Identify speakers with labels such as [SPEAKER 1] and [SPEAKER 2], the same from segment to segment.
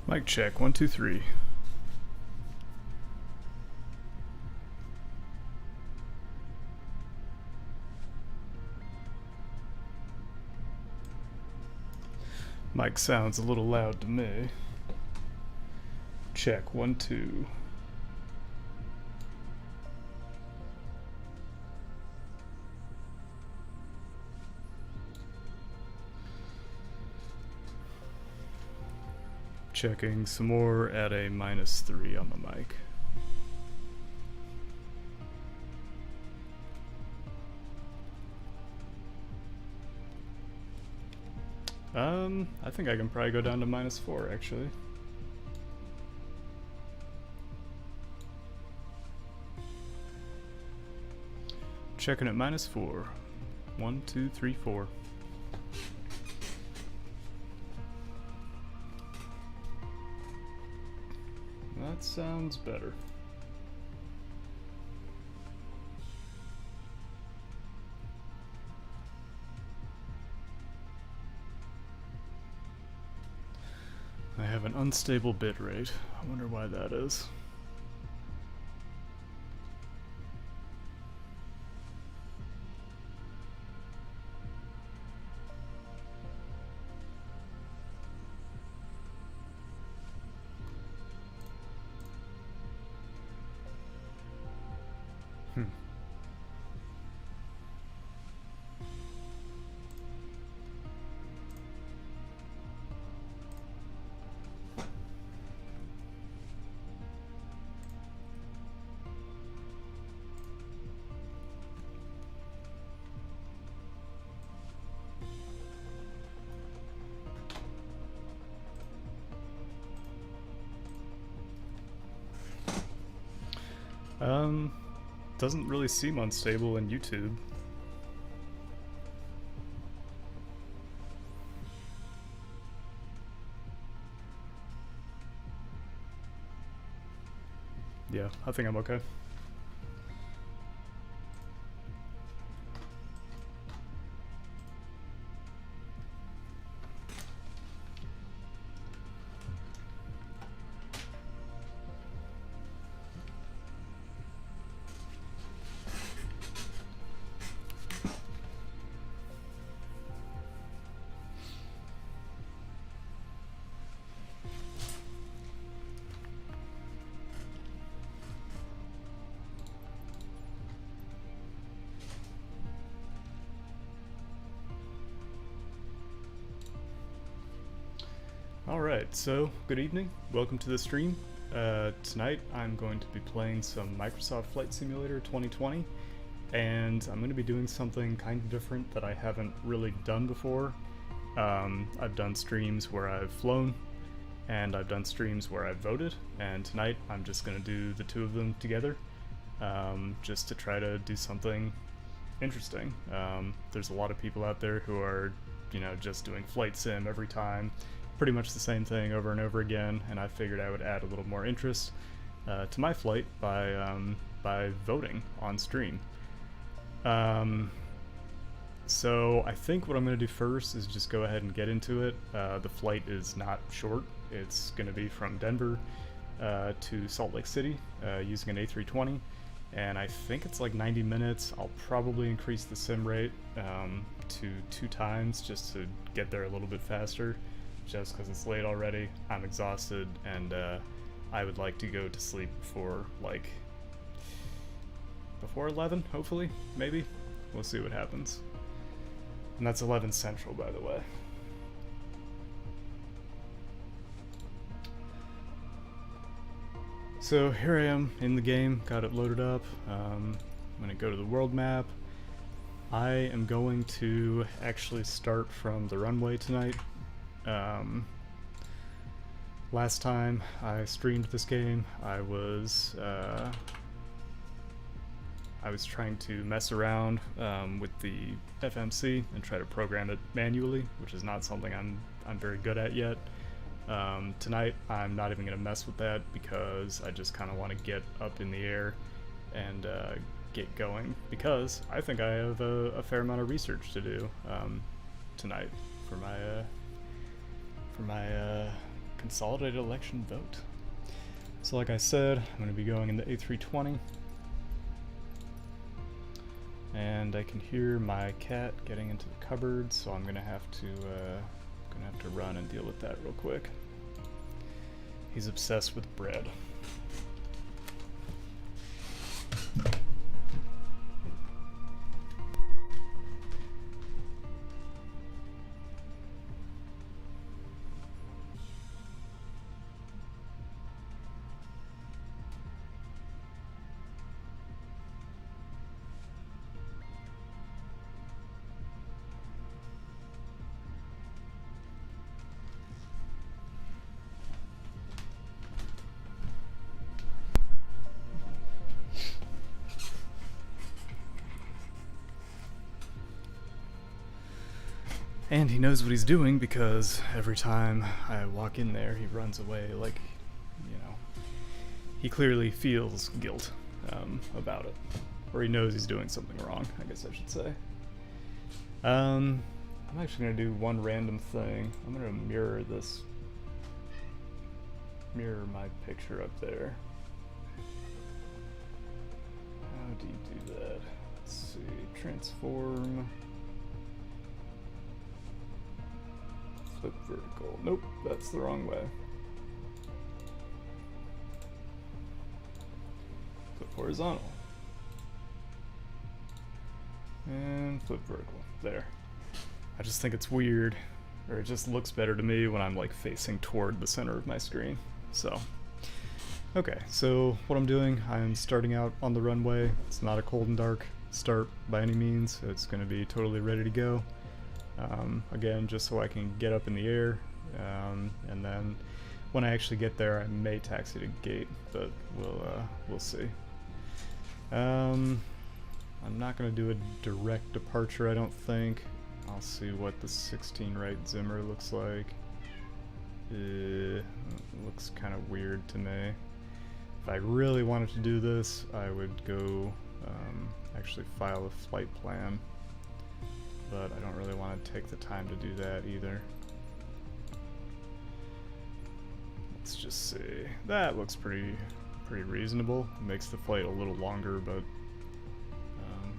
[SPEAKER 1] Mic check, 1, 2, 3. Mic sounds a little loud to me. Check, 1, 2. Checking some more at a -3 on the mic. I think I can probably go down to -4 actually. Checking at -4. 1, 2, 3, 4. That sounds better. I have an unstable bit rate. I wonder why that is. Doesn't really seem unstable in YouTube. Yeah, I think I'm okay. Alright, so good evening, welcome to the stream. Tonight I'm going to be playing some Microsoft Flight Simulator 2020, and I'm going to be doing something kind of different that I haven't really done before. I've done streams where I've flown, and I've done streams where I've voted, and tonight I'm just going to do the two of them together, just to try to do something interesting. There's a lot of people out there who are, just doing flight sim every time, pretty much the same thing over and over again, and I figured I would add a little more interest to my flight by voting on stream. So I think what I'm going to do first is just go ahead and get into it. The flight is not short. It's going to be from Denver to Salt Lake City using an A320, and I think it's like 90 minutes. I'll probably increase the sim rate to 2 times just to get there a little bit faster, just because it's late already. I'm exhausted, and I would like to go to sleep before 11, hopefully, maybe. We'll see what happens. And that's 11 Central, by the way. So here I am in the game, got it loaded up. I'm gonna go to the world map. I am going to actually start from the runway tonight. Last time I streamed this game, I was trying to mess around with the FMC and try to program it manually, which is not something I'm very good at yet. Tonight I'm not even going to mess with that because I just kind of want to get up in the air and get going, because I think I have a fair amount of research to do tonight for my Consolidated election vote. So like I said, I'm going to be going in the A320. And I can hear my cat getting into the cupboard, so I'm going to have to run and deal with that real quick. He's obsessed with bread. And he knows what he's doing because every time I walk in there, he runs away like, you know, he clearly feels guilt about it. Or he knows he's doing something wrong, I guess I should say. I'm actually going to do one random thing. I'm going to mirror my picture up there. How do you do that? Let's see, transform. Flip vertical. Nope, that's the wrong way. Flip horizontal. And flip vertical. There. I just think it's weird, or it just looks better to me when I'm like facing toward the center of my screen. So, okay, so what I'm doing, I'm starting out on the runway. It's not a cold and dark start by any means. It's going to be totally ready to go. Again, just so I can get up in the air, and then when I actually get there, I may taxi to gate, but we'll see. I'm not going to do a direct departure, I don't think. I'll see what the 16 right Zimmer looks like. It looks kind of weird to me. If I really wanted to do this, I would go actually file a flight plan. But I don't really want to take the time to do that either. Let's just see. That looks pretty reasonable. It makes the flight a little longer, but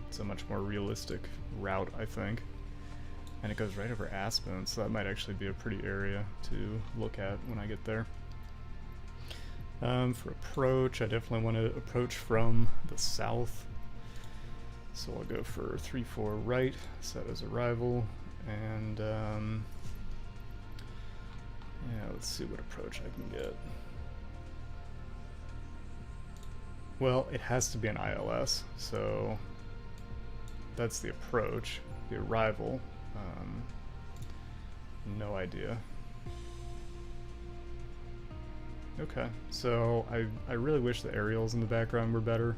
[SPEAKER 1] it's a much more realistic route, I think. And it goes right over Aspen, so that might actually be a pretty area to look at when I get there. For approach, I definitely want to approach from the south. So I'll go for 3-4 right, set as arrival, and yeah, let's see what approach I can get. Well, it has to be an ILS, so that's the approach. The arrival, no idea. Okay, so I really wish the aerials in the background were better.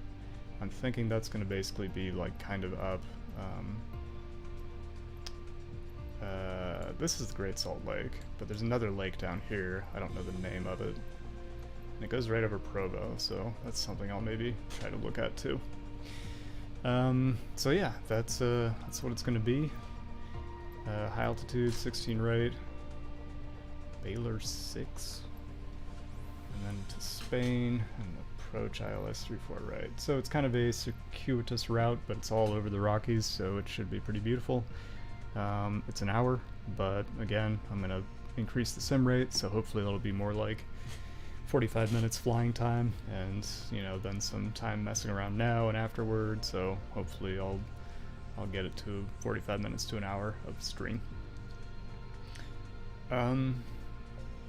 [SPEAKER 1] I'm thinking that's going to basically be like kind of up. This is the Great Salt Lake, but there's another lake down here. I don't know the name of it. And it goes right over Provo, so that's something I'll maybe try to look at too. So yeah, that's what it's going to be. High altitude, 16 right, Baylor 6, and then to Spain, and approach ILS 3-4 right. So it's kind of a circuitous route, but it's all over the Rockies, so it should be pretty beautiful. It's an hour, but again, I'm going to increase the sim rate, so hopefully it'll be more like 45 minutes flying time, and you know, then some time messing around now and afterward, so hopefully I'll get it to 45 minutes to an hour of stream.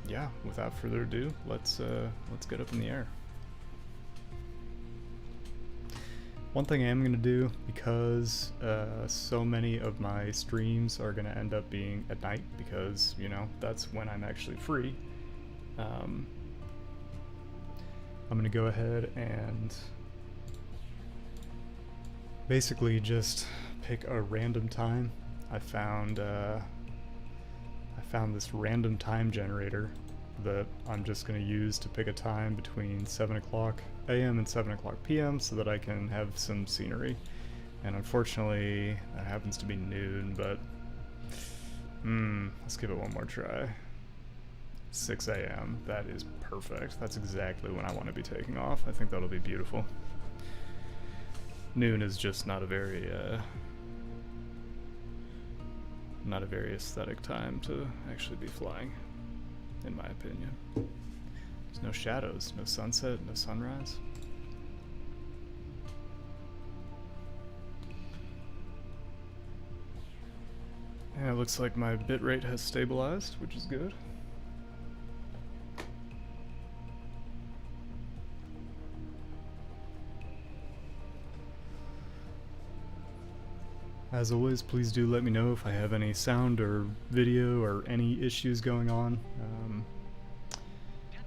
[SPEAKER 1] Yeah, without further ado, let's get up in the air. One thing I am going to do, because so many of my streams are going to end up being at night, because, you know, that's when I'm actually free, I'm going to go ahead and basically just pick a random time. I found this random time generator that I'm just going to use to pick a time between 7 o'clock a.m. and 7 o'clock p.m. so that I can have some scenery. And unfortunately, that happens to be noon, but let's give it one more try. 6 a.m. That is perfect. That's exactly when I want to be taking off. I think that'll be beautiful. Noon is just not a very aesthetic time to actually be flying, in my opinion. There's no shadows, no sunset, no sunrise. And it looks like my bitrate has stabilized, which is good. As always, please do let me know if I have any sound or video or any issues going on.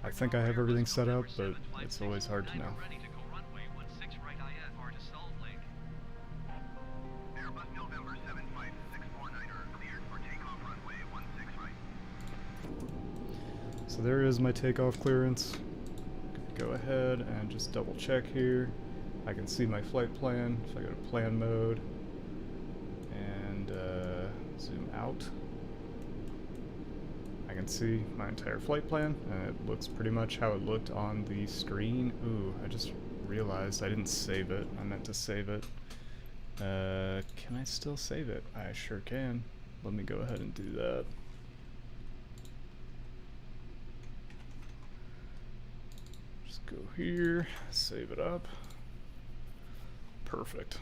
[SPEAKER 1] I think I have everything set up, but it's always hard to know. So there is my takeoff clearance. Go ahead and just double check here. I can see my flight plan if I go to plan mode and zoom out. I can see my entire flight plan, and it looks pretty much how it looked on the screen. Ooh, I just realized I didn't save it. I meant to save it. Can I still save it? I sure can. Let me go ahead and do that. Just go here, save it up. Perfect.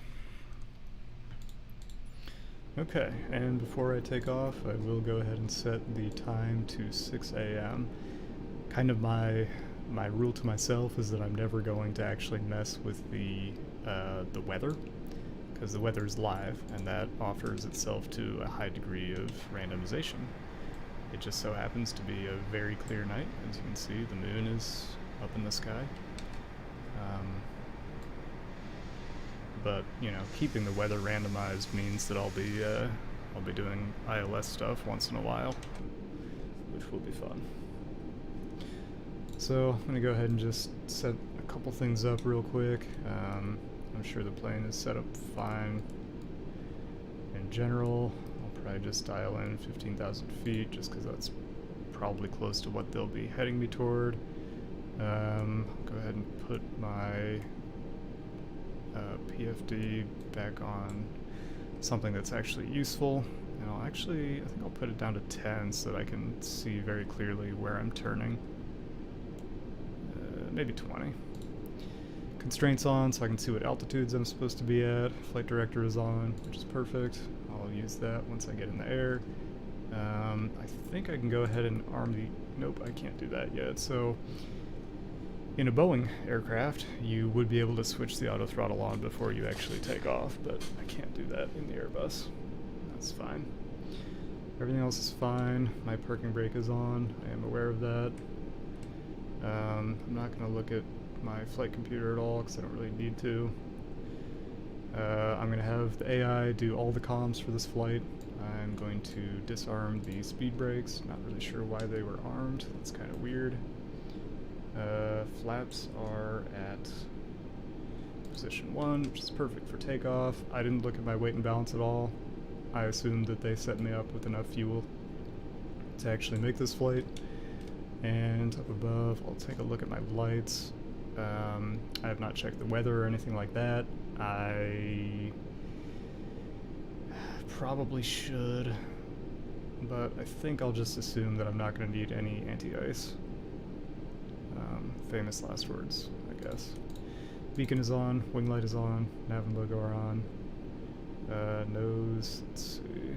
[SPEAKER 1] Okay, and before I take off, I will go ahead and set the time to 6 a.m. Kind of my rule to myself is that I'm never going to actually mess with the weather, because the weather is live, and that offers itself to a high degree of randomization. It just so happens to be a very clear night. As you can see, the moon is up in the sky. But you know, keeping the weather randomized means that I'll be doing ILS stuff once in a while, which will be fun. So I'm gonna go ahead and just set a couple things up real quick. I'm sure the plane is set up fine. In general, I'll probably just dial in 15,000 feet, just because that's probably close to what they'll be heading me toward. Go ahead and put my PFD back on something that's actually useful, and I think I'll put it down to 10 so that I can see very clearly where I'm turning. Maybe 20. Constraints on so I can see what altitudes I'm supposed to be at. Flight director is on, which is perfect. I'll use that once I get in the air. I think I can go ahead and arm the... Nope, I can't do that yet. So in a Boeing aircraft, you would be able to switch the auto throttle on before you actually take off, but I can't do that in the Airbus. That's fine. Everything else is fine. My parking brake is on. I am aware of that. I'm not going to look at my flight computer at all because I don't really need to. I'm going to have the AI do all the comms for this flight. I'm going to disarm the speed brakes. Not really sure why they were armed. That's kind of weird. Flaps are at position 1, which is perfect for takeoff. I didn't look at my weight and balance at all. I assumed that they set me up with enough fuel to actually make this flight. And up above, I'll take a look at my lights. I have not checked the weather or anything like that. I probably should, but I think I'll just assume that I'm not going to need any anti-ice. Famous last words, I guess. Beacon is on, wing light is on, nav and logo are on. Nose, let's see.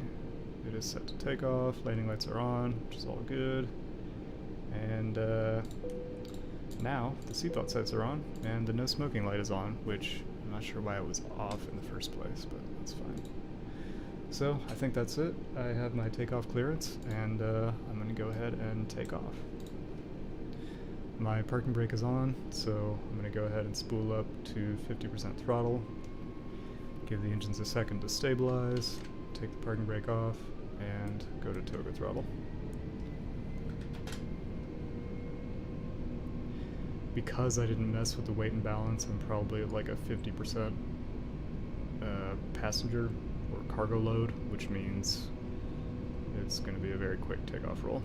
[SPEAKER 1] It is set to take off, landing lights are on, which is all good. And now the seatbelt sights are on, and the no smoking light is on, which I'm not sure why it was off in the first place, but that's fine. So I think that's it. I have my takeoff clearance, and I'm going to go ahead and take off. My parking brake is on, so I'm going to go ahead and spool up to 50% throttle, give the engines a second to stabilize, take the parking brake off, and go to toga throttle. Because I didn't mess with the weight and balance, I'm probably at like a 50% passenger or cargo load, which means it's going to be a very quick takeoff roll.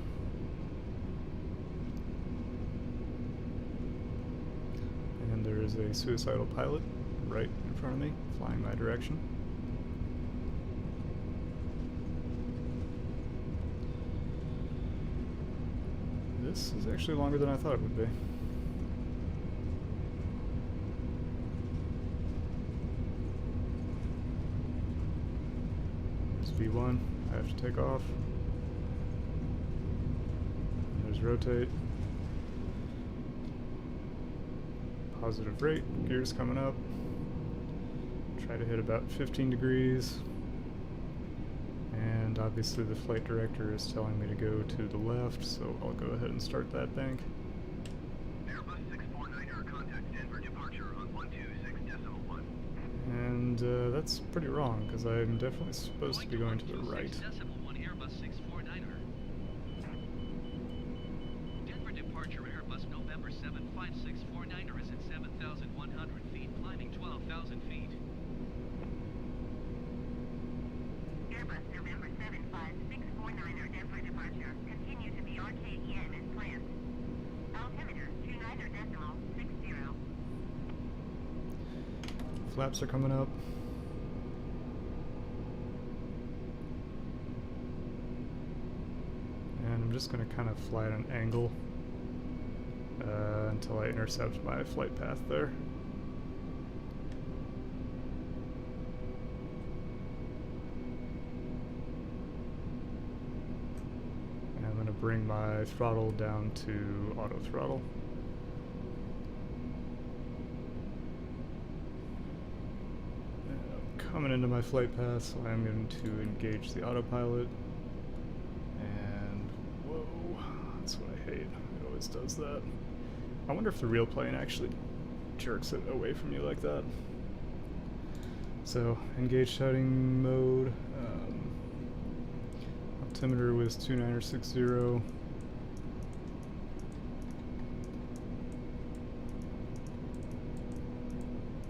[SPEAKER 1] And there is a suicidal pilot right in front of me, flying my direction. This is actually longer than I thought it would be. There's V1, I have to take off. And there's rotate. Positive rate, gears coming up. Try to hit about 15 degrees. And obviously the flight director is telling me to go to the left, so I'll go ahead and start that bank.
[SPEAKER 2] Airbus 649er, contact Denver departure on 126.1.
[SPEAKER 1] And that's pretty wrong, because I'm definitely supposed to be going to the right.
[SPEAKER 2] Airbus 649er. Denver departure Airbus November 75649er is at 7,100 feet, climbing 12,000 feet. Airbus November 75649er Denver departure. Continue to be on KDEN as planned. Altimeter 29.60.
[SPEAKER 1] Flaps are coming up. And I'm just going to kind of fly at an angle until I intercept my flight path there. And I'm going to bring my throttle down to auto throttle. Coming into my flight path, so I'm going to engage the autopilot. And whoa, that's what I hate. It always does that. I wonder if the real plane actually jerks it away from you like that. So, engage shouting mode. Altimeter was 2960.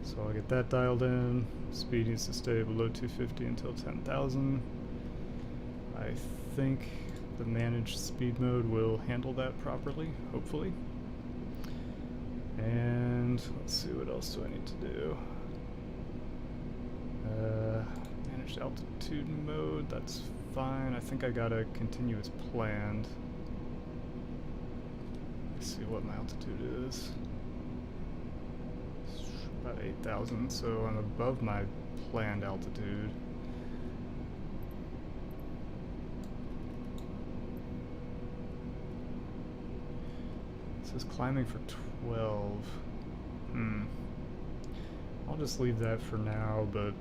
[SPEAKER 1] So I'll get that dialed in. Speed needs to stay below 250 until 10,000. I think the managed speed mode will handle that properly, hopefully. And let's see, what else do I need to do? Managed altitude mode, that's fine. I think I got a continuous planned. Let's see what my altitude is. About 8,000, so I'm above my planned altitude. It says climbing for 12. I'll just leave that for now, but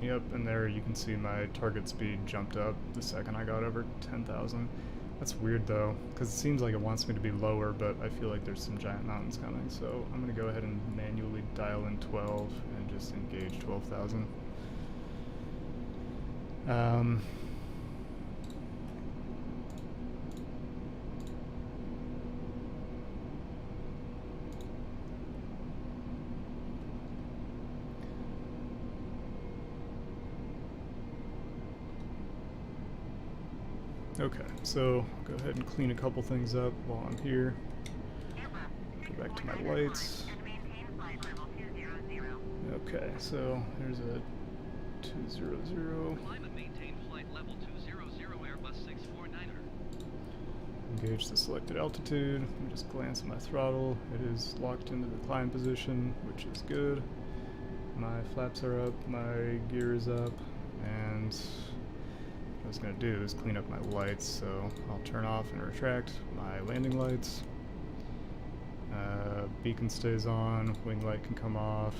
[SPEAKER 1] yep, and there you can see my target speed jumped up the second I got over 10,000. That's weird though, because it seems like it wants me to be lower, but I feel like there's some giant mountains coming, so I'm going to go ahead and manually dial in 12 and just engage 12,000. Okay, so go ahead and clean a couple things up while I'm here. Go back to my lights. Okay, so there's a 200. Engage the selected altitude. Let me just glance at my throttle. It is locked into the climb position, which is good. My flaps are up, my gear is up, and what I was going to do is clean up my lights, so I'll turn off and retract my landing lights. Beacon stays on, wing light can come off,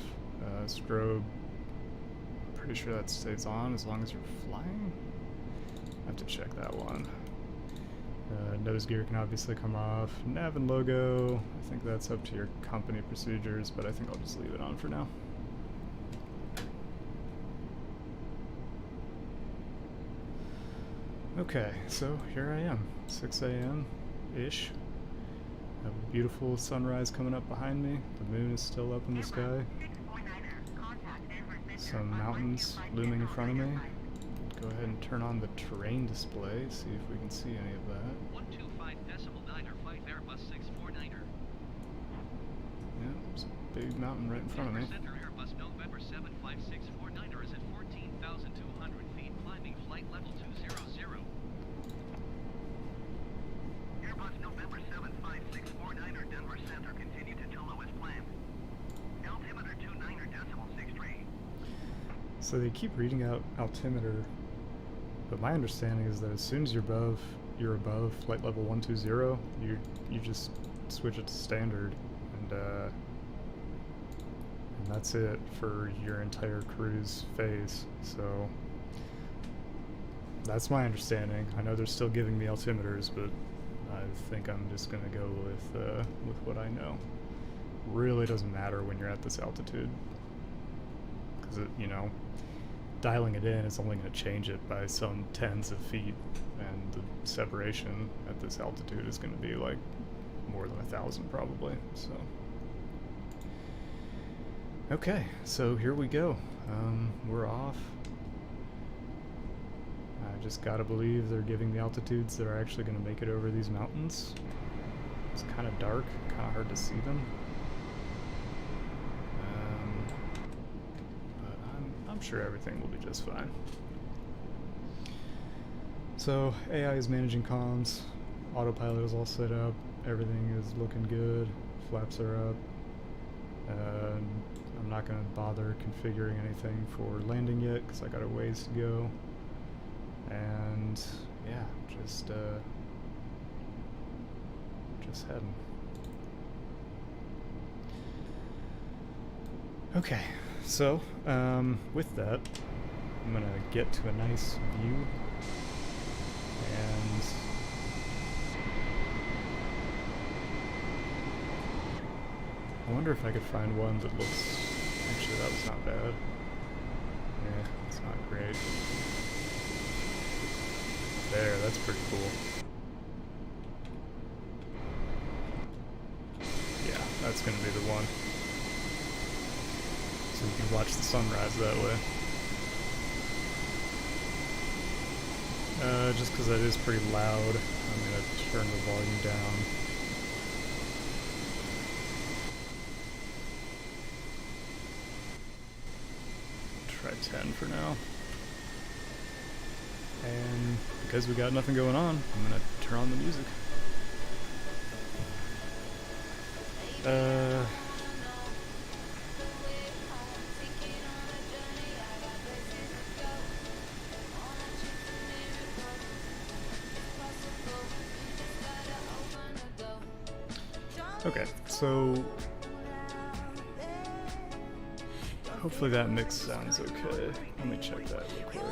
[SPEAKER 1] strobe, I'm pretty sure that stays on as long as you're flying. I have to check that one. Nose gear can obviously come off. Nav and logo, I think that's up to your company procedures, but I think I'll just leave it on for now. Okay, so here I am, 6 a.m.-ish. I have a beautiful sunrise coming up behind me. The moon is still up in the sky. Some mountains looming in front of me. Go ahead and turn on the terrain display, see if we can see any of that.
[SPEAKER 2] 125.95 Airbus 649er.
[SPEAKER 1] there's a big mountain right in front of me.
[SPEAKER 2] Center Airbus November 75649er is at 14,200 feet, climbing flight level 200. Airbus November 75649er Denver Center, continue to Tolo as planned. Altimeter 29.63.
[SPEAKER 1] So they keep reading out altimeter, but my understanding is that as soon as you're above flight level 120, you just switch it to standard, and that's it for your entire cruise phase. So that's my understanding. I know they're still giving me altimeters, but I think I'm just gonna go with what I know. Really doesn't matter when you're at this altitude, because dialing it in is only going to change it by some tens of feet, and the separation at this altitude is going to be like more than 1,000 probably. So okay, so here we go. We're off. I just gotta believe they're giving the altitudes that are actually going to make it over these mountains. It's kind of dark, kind of hard to see them. I'm sure everything will be just fine. So AI is managing comms, autopilot is all set up, everything is looking good, flaps are up. I'm not going to bother configuring anything for landing yet because I got a ways to go. And yeah, just heading. Okay. So, with that, I'm gonna get to a nice view, and I wonder if I could find one that looks, actually that was not bad. Yeah, it's not great. There, that's pretty cool. Yeah, that's gonna be the one. So you can watch the sunrise that way. Just because that is pretty loud, I'm going to turn the volume down. Try 10 for now. And because we got nothing going on, I'm going to turn on the music. Okay, so hopefully that mix sounds okay. Let me check that real quick.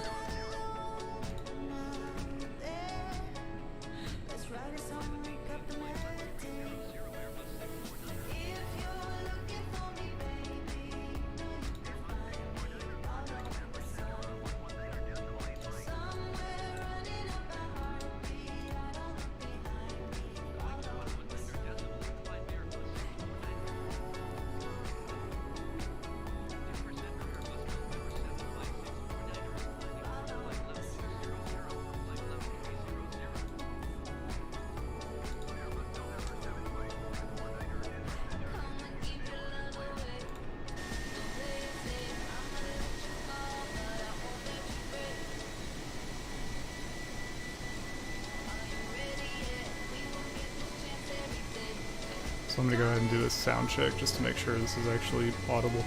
[SPEAKER 1] So I'm going to go ahead and do a sound check just to make sure this is actually audible.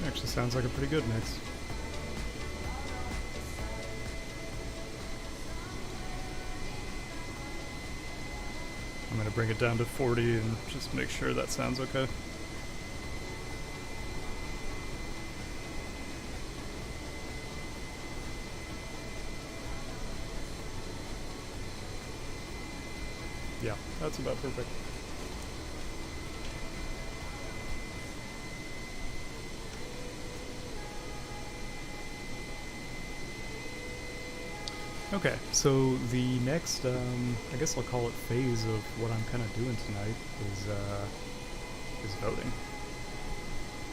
[SPEAKER 1] Actually sounds like a pretty good mix. I'm going to bring it down to 40 and just make sure that sounds okay. Yeah, that's about perfect. Okay, so the next, I guess I'll call it phase of what I'm kind of doing tonight is voting.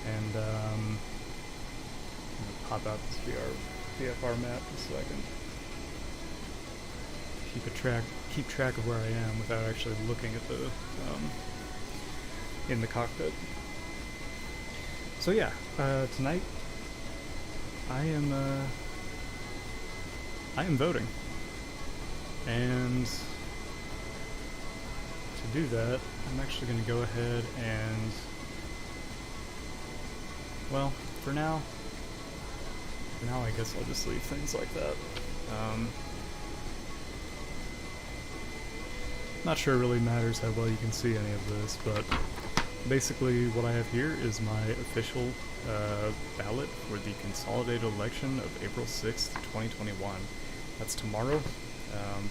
[SPEAKER 1] And I'm gonna pop out this VFR map just so I can keep track of where I am without actually looking at the in the cockpit. So yeah, tonight I am voting, and to do that, I'm actually going to go ahead and, well, for now I guess I'll just leave things like that. Not sure it really matters how well you can see any of this, but basically what I have here is my official ballot for the Consolidated election of April 6th, 2021. That's tomorrow.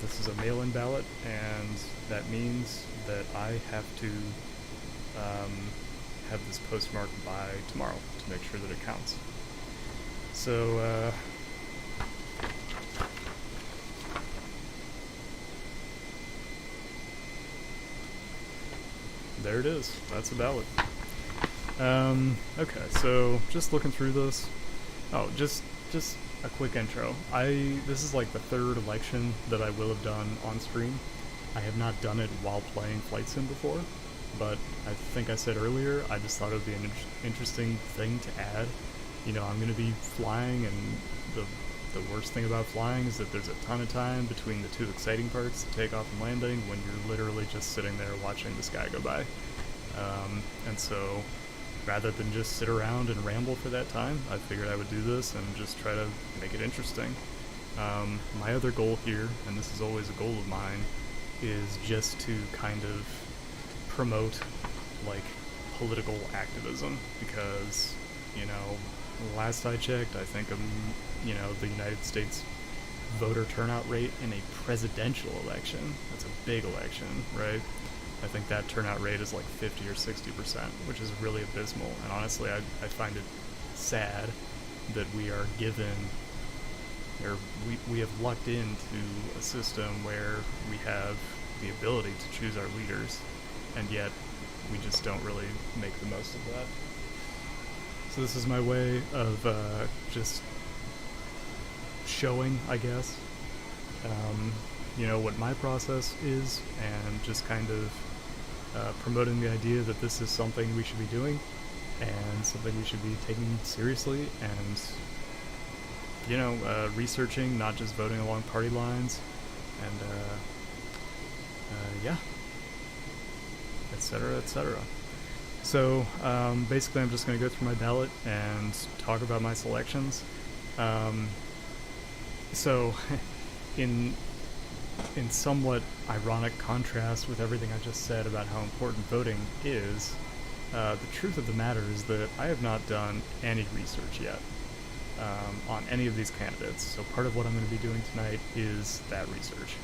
[SPEAKER 1] This is a mail-in ballot, and that means that I have to have this postmarked by tomorrow to make sure that it counts. So, there it is. That's a ballot. Okay, so just looking through this. Oh, just a quick intro. This is like the third election that I will have done on stream. I have not done it while playing Flight Sim before, but I think I said earlier, I just thought it would be an interesting thing to add. You know, I'm going to be flying, and the worst thing about flying is that there's a ton of time between the two exciting parts, the takeoff and landing, when you're literally just sitting there watching the sky go by. And so, rather than just sit around and ramble for that time, I figured I would do this and just try to make it interesting. My other goal here, and this is always a goal of mine, is just to kind of promote, like, political activism, because, you know, last I checked, I think, you know, the United States voter turnout rate in a presidential election, that's a big election, right? I think that turnout rate is like 50 or 60%, which is really abysmal. And honestly, I find it sad that we are given, or we have lucked into a system where we have the ability to choose our leaders, and yet we just don't really make the most of that. So this is my way of just showing, I guess, you know, what my process is, and just kind of promoting the idea that this is something we should be doing, and something we should be taking seriously, and, you know, researching, not just voting along party lines, and, yeah, etc., etc. So, basically I'm just going to go through my ballot and talk about my selections. So, in somewhat ironic contrast with everything I just said about how important voting is, the truth of the matter is that I have not done any research yet on any of these candidates. So part of what I'm going to be doing tonight is that research.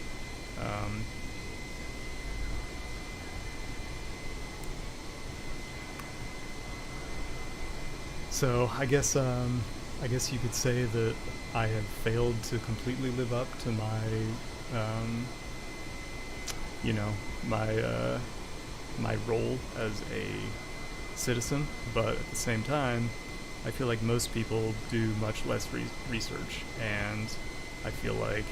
[SPEAKER 1] So I guess you could say that I have failed to completely live up to my, you know, my role as a citizen, but at the same time, I feel like most people do much less research, and I feel like,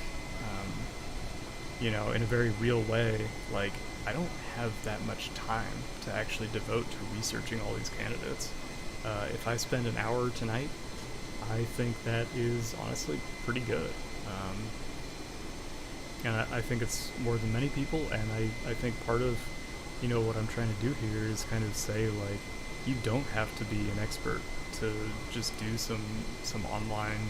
[SPEAKER 1] you know, in a very real way, like, I don't have that much time to actually devote to researching all these candidates. If I spend an hour tonight, I think that is honestly pretty good. And I think it's more than many people, and I think part of, you know, what I'm trying to do here is kind of say, like, you don't have to be an expert to just do some online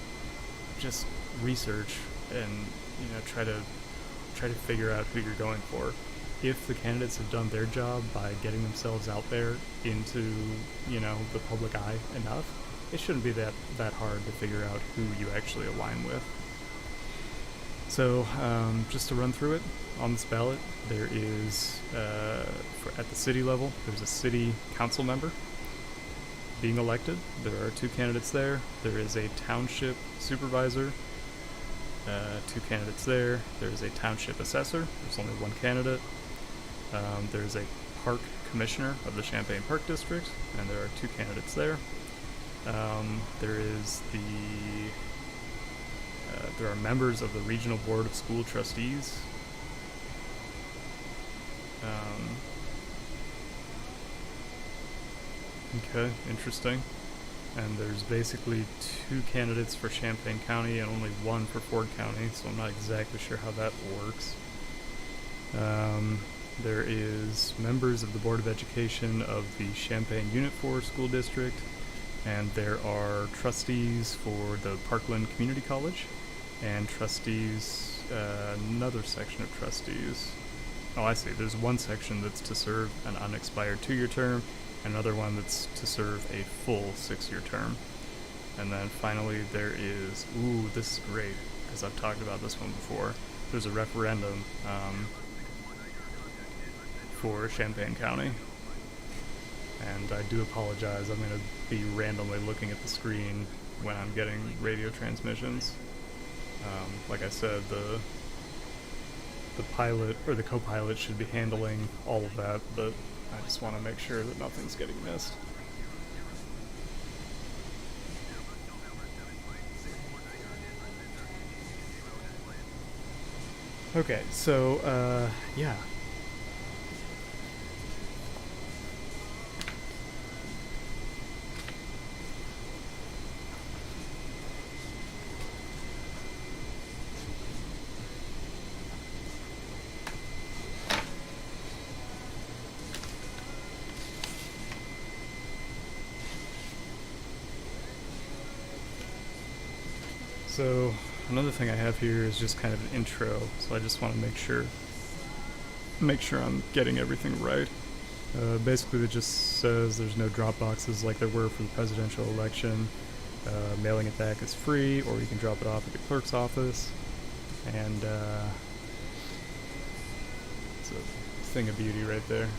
[SPEAKER 1] just research and, you know, try to figure out who you're going for. If the candidates have done their job by getting themselves out there into, you know, the public eye enough, it shouldn't be that hard to figure out who you actually align with. So, just to run through it, on this ballot, there is, at the city level, there's a city council member being elected. There are 2 candidates there. There is a township supervisor, 2 candidates there. There's a township assessor. There's only 1 candidate. There's a park commissioner of the Champaign Park District, and there are 2 candidates there. There are members of the Regional Board of School Trustees. Okay, interesting. And there's basically 2 candidates for Champaign County and only 1 for Ford County, so I'm not exactly sure how that works. There is members of the Board of Education of the Champaign Unit 4 School District, and there are trustees for the Parkland Community College, and trustees, another section of trustees. Oh, I see. There's one section that's to serve an unexpired 2-year term, and another one that's to serve a full 6-year term. And then finally there is, ooh, this is great, because I've talked about this one before. There's a referendum for Champaign County. And I do apologize, I'm going to be randomly looking at the screen when I'm getting radio transmissions. Like I said, the pilot, or the co-pilot, should be handling all of that, but I just want to make sure that nothing's getting missed. Okay, so, yeah. So another thing I have here is just kind of an intro, so I just want to make sure I'm getting everything right. Basically it just says there's no drop boxes like there were for the presidential election. Mailing it back is free, or you can drop it off at the clerk's office. And it's a thing of beauty right there.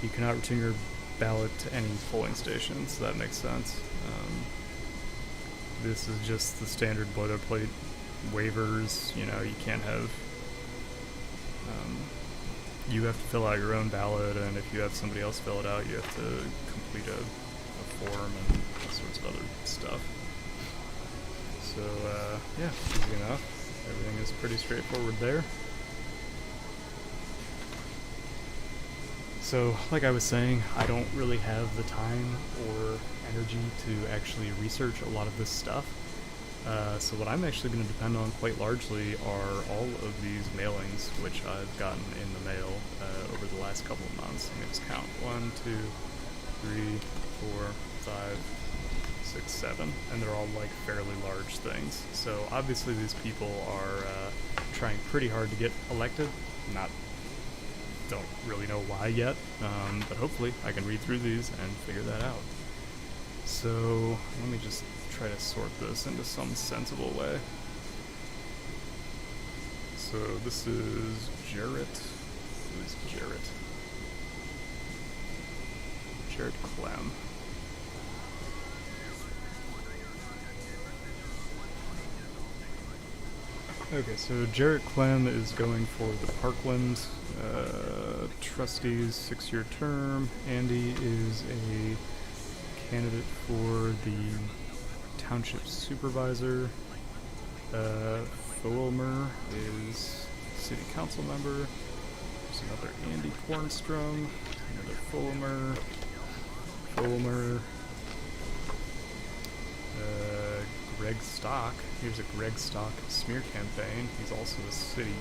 [SPEAKER 1] You cannot return your ballot to any polling station, so that makes sense. This is just the standard boilerplate waivers. You know, you can't have, you have to fill out your own ballot, and if you have somebody else fill it out, you have to complete a form and all sorts of other stuff. So, yeah, easy enough. Everything is pretty straightforward there. So, like I was saying, I don't really have the time or energy to actually research a lot of this stuff. So what I'm actually going to depend on quite largely are all of these mailings, which I've gotten in the mail over the last couple of months. Let me just count. 1, 2, 3, 4, 5, 6, 7. And they're all like fairly large things. So obviously these people are trying pretty hard to get elected. Don't really know why yet, but hopefully I can read through these and figure that out. So let me just try to sort this into some sensible way. So this is Jarrett. Who's Jarrett? Jarrett Clem. Okay, so Jarrett Clem is going for the Parkland trustees 6-year term. Andy is a candidate for the township supervisor. Fulmer is city council member. There's another Andy Kornstrom, another Fulmer. Greg Stock. Here's a Greg Stock smear campaign. He's also a city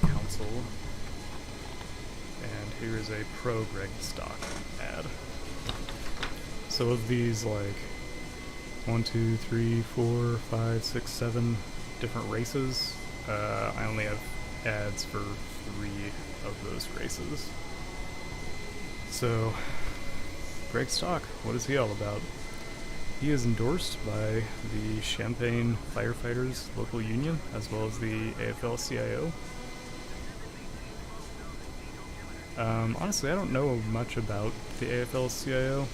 [SPEAKER 1] council. And here is a pro Greg Stock ad. So of these, like 1, 2, 3, 4, 5, 6, 7 different races, I only have ads for 3 of those races. So Greg Stock, what is he all about? He is endorsed by the Champaign Firefighters local union, as well as the AFL-CIO. Honestly, I don't know much about the AFL-CIO.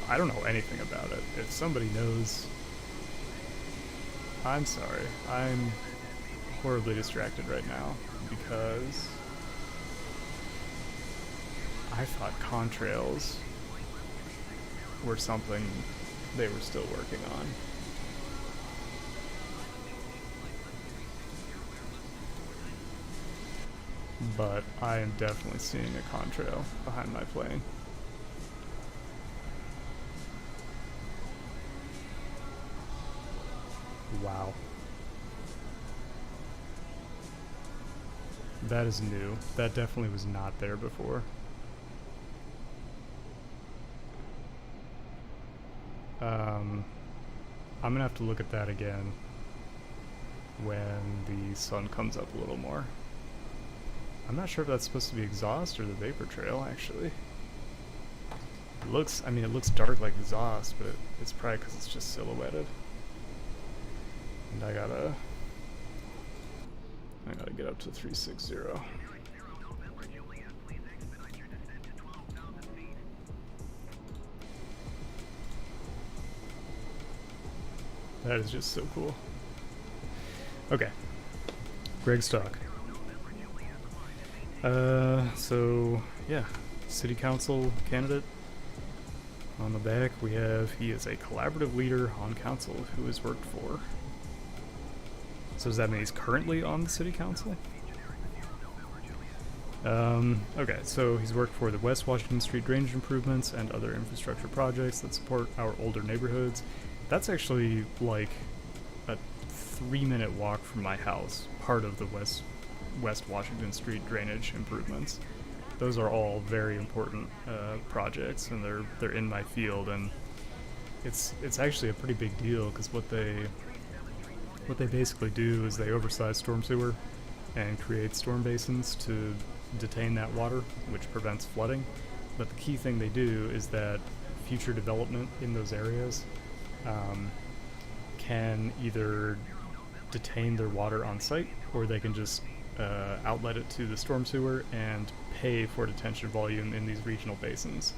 [SPEAKER 1] I don't know anything about it. If somebody knows, I'm sorry. I'm horribly distracted right now because I thought contrails were something they were still working on. But I am definitely seeing a contrail behind my plane. Wow. That is new. That definitely was not there before. I'm gonna have to look at that again when the sun comes up a little more. I'm not sure if that's supposed to be exhaust or the vapor trail, actually. It looks dark like exhaust, but it's probably because it's just silhouetted. And I gotta get up to 360. That is just so cool. Okay. Greg Stock. So yeah, city council candidate. On the back we have, he is a collaborative leader on council who has worked for. So does that mean he's currently on the city council? Okay, so he's worked for the West Washington Street drainage improvements and other infrastructure projects that support our older neighborhoods. That's actually like a 3-minute walk from my house, part of the West Washington Street drainage improvements. Those are all very important projects, and they're in my field, and it's actually a pretty big deal because what they basically do is they oversize storm sewer and create storm basins to detain that water, which prevents flooding. But the key thing they do is that future development in those areas can either detain their water on site, or they can just outlet it to the storm sewer and pay for detention volume in these regional basins.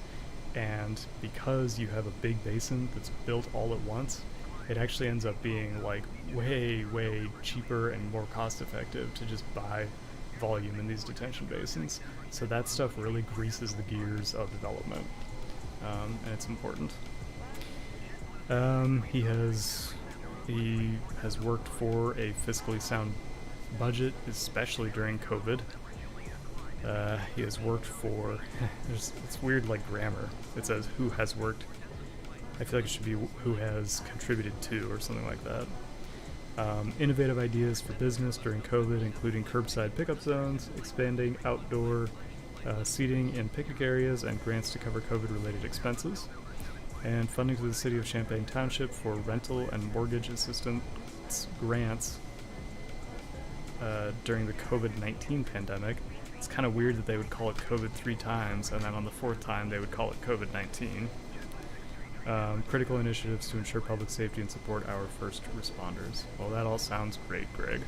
[SPEAKER 1] And because you have a big basin that's built all at once, it actually ends up being like way cheaper and more cost effective to just buy volume in these detention basins. So that stuff really greases the gears of development, and it's important. He has worked for a fiscally sound budget, especially during COVID. He has worked for, it's weird like grammar. It says who has worked. I feel like it should be who has contributed to or something like that. Innovative ideas for business during COVID, including curbside pickup zones, expanding outdoor seating in picnic areas, and grants to cover COVID-related expenses. And funding to the City of Champaign Township for rental and mortgage assistance grants during the COVID-19 pandemic. It's kind of weird that they would call it COVID 3 times, and then on the 4th time they would call it COVID-19. Critical initiatives to ensure public safety and support our first responders. Well, that all sounds great, Greg.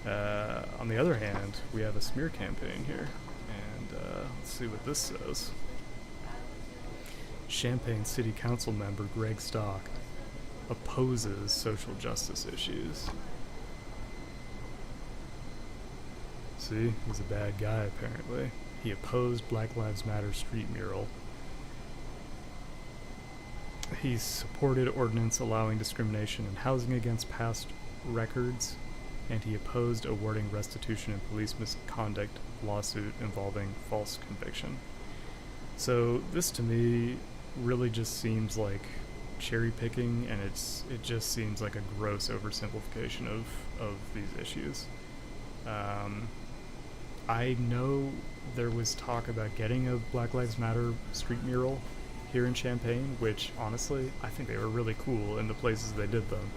[SPEAKER 1] On the other hand, we have a smear campaign here, and let's see what this says. Champaign City Council member Greg Stock opposes social justice issues. See, he's a bad guy apparently. He opposed Black Lives Matter street mural. He supported ordinance allowing discrimination in housing against past records, and he opposed awarding restitution in police misconduct lawsuit involving false conviction. So this to me really just seems like cherry picking, and it just seems like a gross oversimplification of these issues. I know there was talk about getting a Black Lives Matter street mural here in Champaign, which honestly I think they were really cool in the places they did them.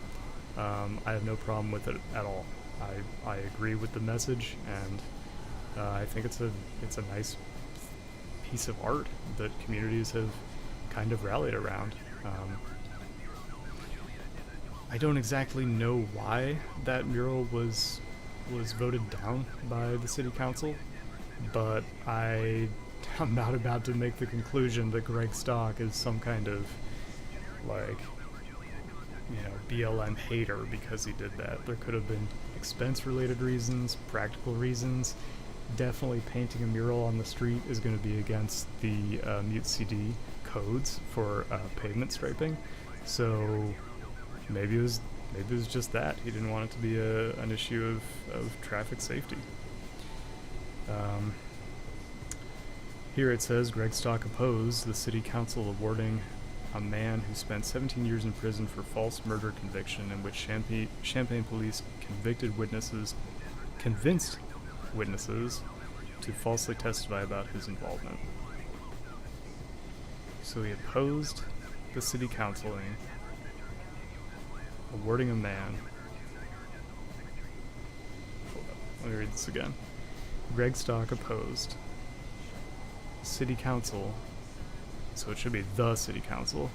[SPEAKER 1] I have no problem with it at all. I agree with the message, and I think it's a nice piece of art that communities have kind of rallied around. I don't exactly know why that mural was voted down by the city council, but I'm not about to make the conclusion that Greg Stock is some kind of like BLM hater because he did that. There could have been expense-related reasons, practical reasons. Definitely painting a mural on the street is going to be against the Mute CD codes for pavement striping. So maybe it was just that he didn't want it to be an issue of traffic safety. Here it says Greg Stock opposed the city council awarding a man who spent 17 years in prison for false murder conviction in which Champaign police convinced witnesses to falsely testify about his involvement. So he opposed the city counciling awarding a man. Hold up, let me read this again. Greg Stock opposed city council, so it should be the city council.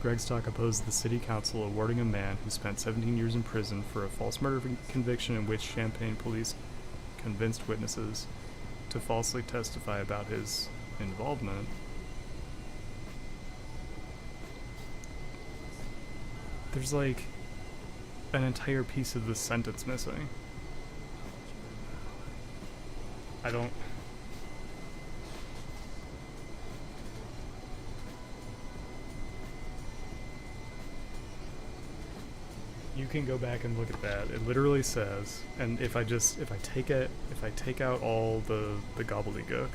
[SPEAKER 1] Greg Stock opposed the city council awarding a man who spent 17 years in prison for a false murder conviction in which Champaign police convinced witnesses to falsely testify about his involvement. There's like an entire piece of the sentence missing. I don't... You can go back and look at that. It literally says, and if I take out all the gobbledygook,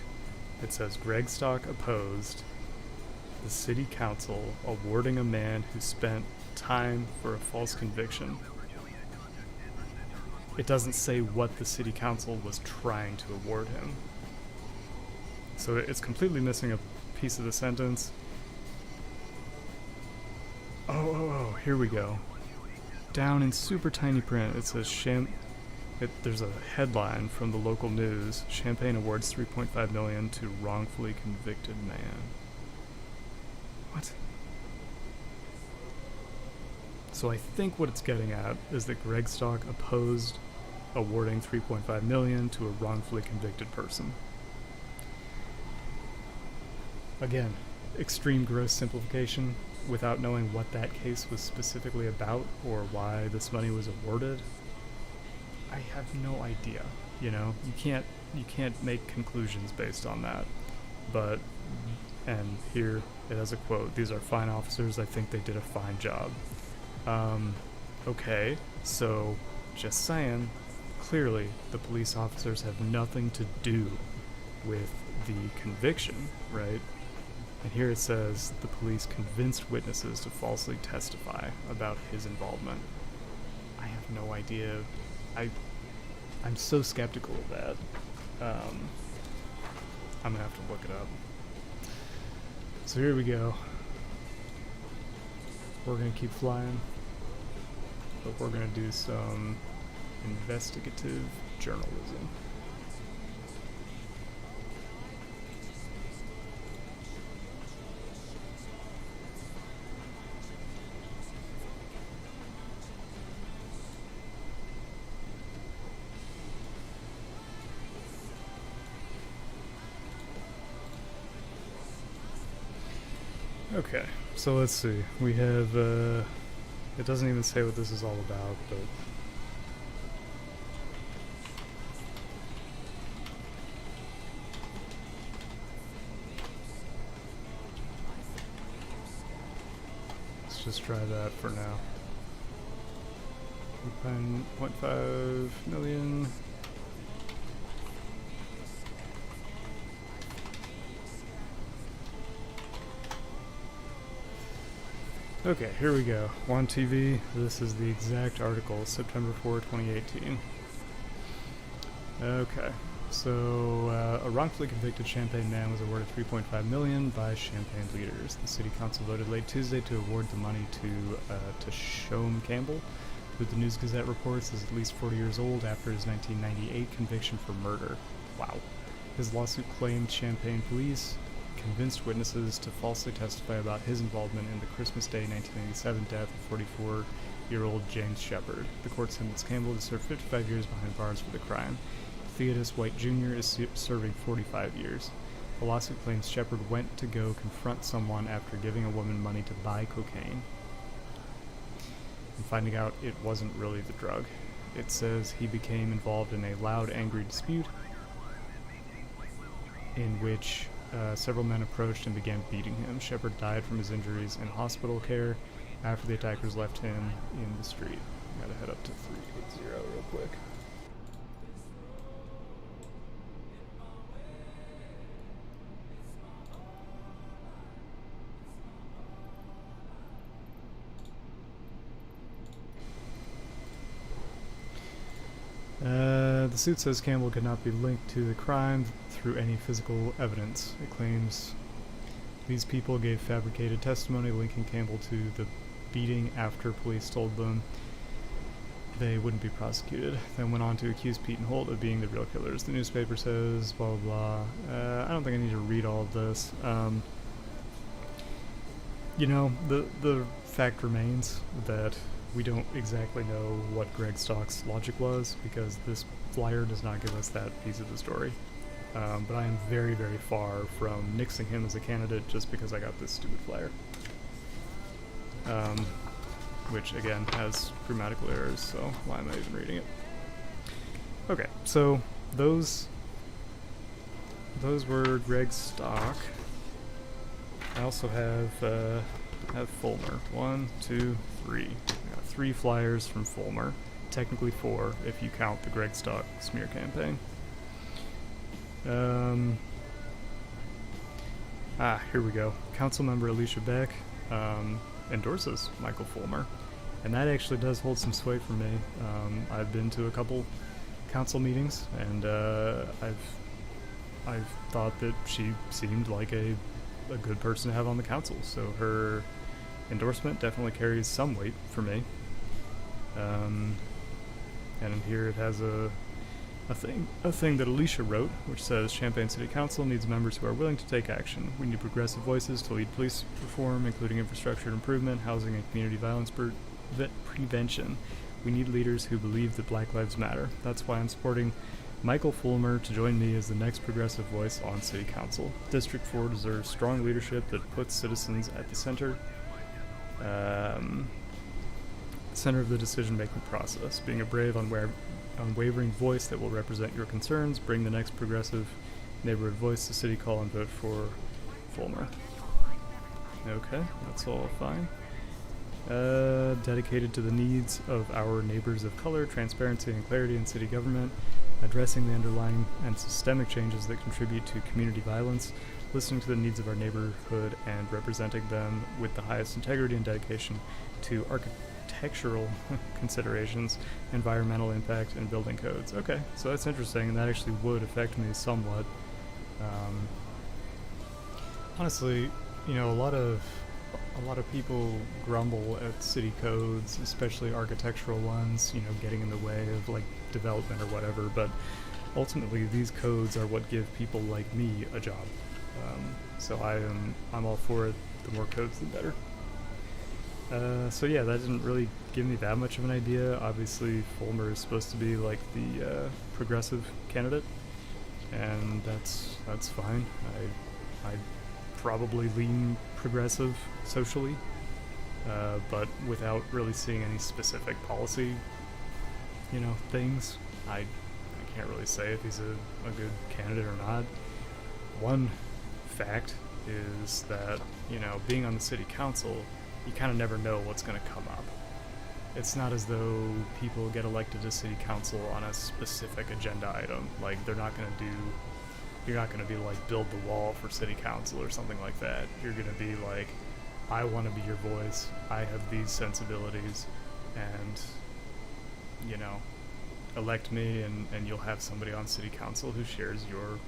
[SPEAKER 1] it says Greg Stock opposed the city council awarding a man who spent time for a false conviction. It doesn't say what the city council was trying to award him. So it's completely missing a piece of the sentence. Oh, here we go. Down in super tiny print, it says there's a headline from the local news. Champaign awards $3.5 million to wrongfully convicted man. What? So I think what it's getting at is that Greg Stock opposed awarding $3.5 million to a wrongfully convicted person. Again, extreme gross simplification. Without knowing what that case was specifically about or why this money was awarded, I have no idea. You can't make conclusions based on that. But, and here it has a quote, "These are fine officers. I think they did a fine job." Okay, so just saying, clearly the police officers have nothing to do with the conviction, right? And here it says the police convinced witnesses to falsely testify about his involvement. I have no idea. I'm so skeptical of that. I'm gonna have to look it up. So here we go. We're gonna keep flying, but we're gonna do some investigative journalism. Okay, so let's see. We have, it doesn't even say what this is all about, but... let's just try that for now. 1.5 million... Okay, here we go. One TV. This is the exact article, September 4, 2018. Okay, so a wrongfully convicted Champaign man was awarded $3.5 million by Champaign leaders. The city council voted late Tuesday to award the money to Shom Campbell, who the News Gazette reports is at least 40 years old after his 1998 conviction for murder. Wow. His lawsuit claimed Champaign police convinced witnesses to falsely testify about his involvement in the Christmas Day 1987 death of 44-year-old James Shepard. The court sentenced Campbell to serve 55 years behind bars for the crime. Theodis White Jr. is serving 45 years. The lawsuit claims Shepard went to go confront someone after giving a woman money to buy cocaine. and finding out it wasn't really the drug. It says he became involved in a loud, angry dispute in which several men approached and began beating him. Shepard died from his injuries in hospital care after the attackers left him in the street. I gotta head up to 380 real quick. The suit says Campbell could not be linked to the crime through any physical evidence. It claims these people gave fabricated testimony linking Campbell to the beating after police told them they wouldn't be prosecuted. Then went on to accuse Pete and Holt of being the real killers. The newspaper says blah blah blah. I don't think I need to read all of this. You know, the fact remains that we don't exactly know what Greg Stock's logic was, because this flyer does not give us that piece of the story. But I am very, very far from nixing him as a candidate just because I got this stupid flyer. Which, again, has grammatical errors, so why am I even reading it? Okay, so those were Greg Stock. I also have Fulmer. 1, 2, 3. I got 3 flyers from Fulmer. Technically 4 if you count the Greg Stock smear campaign. Here we go. Councilmember Alicia Beck endorses Michael Fulmer, and that actually does hold some sway for me. I've been to a couple council meetings, and I've thought that she seemed like a good person to have on the council, so her endorsement definitely carries some weight for me. And in here it has a thing that Alicia wrote, which says Champaign City Council needs members who are willing to take action. We need progressive voices to lead police reform, including infrastructure improvement, housing, and community violence prevention. We need leaders who believe that Black Lives Matter. That's why I'm supporting Michael Fulmer to join me as the next progressive voice on City Council. District 4 deserves strong leadership that puts citizens at the center of the decision-making process. Being a brave, unwavering voice that will represent your concerns, bring the next progressive neighborhood voice to City Hall and vote for Fulmer. Okay, that's all fine. Dedicated to the needs of our neighbors of color, transparency and clarity in city government, addressing the underlying and systemic changes that contribute to community violence, listening to the needs of our neighborhood and representing them with the highest integrity and dedication to architectural considerations, environmental impact, and building codes. Okay, so that's interesting, and that actually would affect me somewhat. Honestly, you know, a lot of people grumble at city codes, especially architectural ones, you know, getting in the way of like development or whatever, but ultimately these codes are what give people like me a job. So I'm all for it. The more codes, the better. So yeah, that didn't really give me that much of an idea. Obviously, Fulmer is supposed to be like the progressive candidate, and that's fine. I probably lean progressive socially, but without really seeing any specific policy, you know, things. I can't really say if he's a good candidate or not. One fact is that, you know, being on the city council, you kind of never know what's going to come up. It's not as though people get elected to city council on a specific agenda item. Like, you're not going to be like, build the wall for city council or something like that. You're going to be like, I want to be your voice. I have these sensibilities, and, you know, elect me, and you'll have somebody on city council who shares your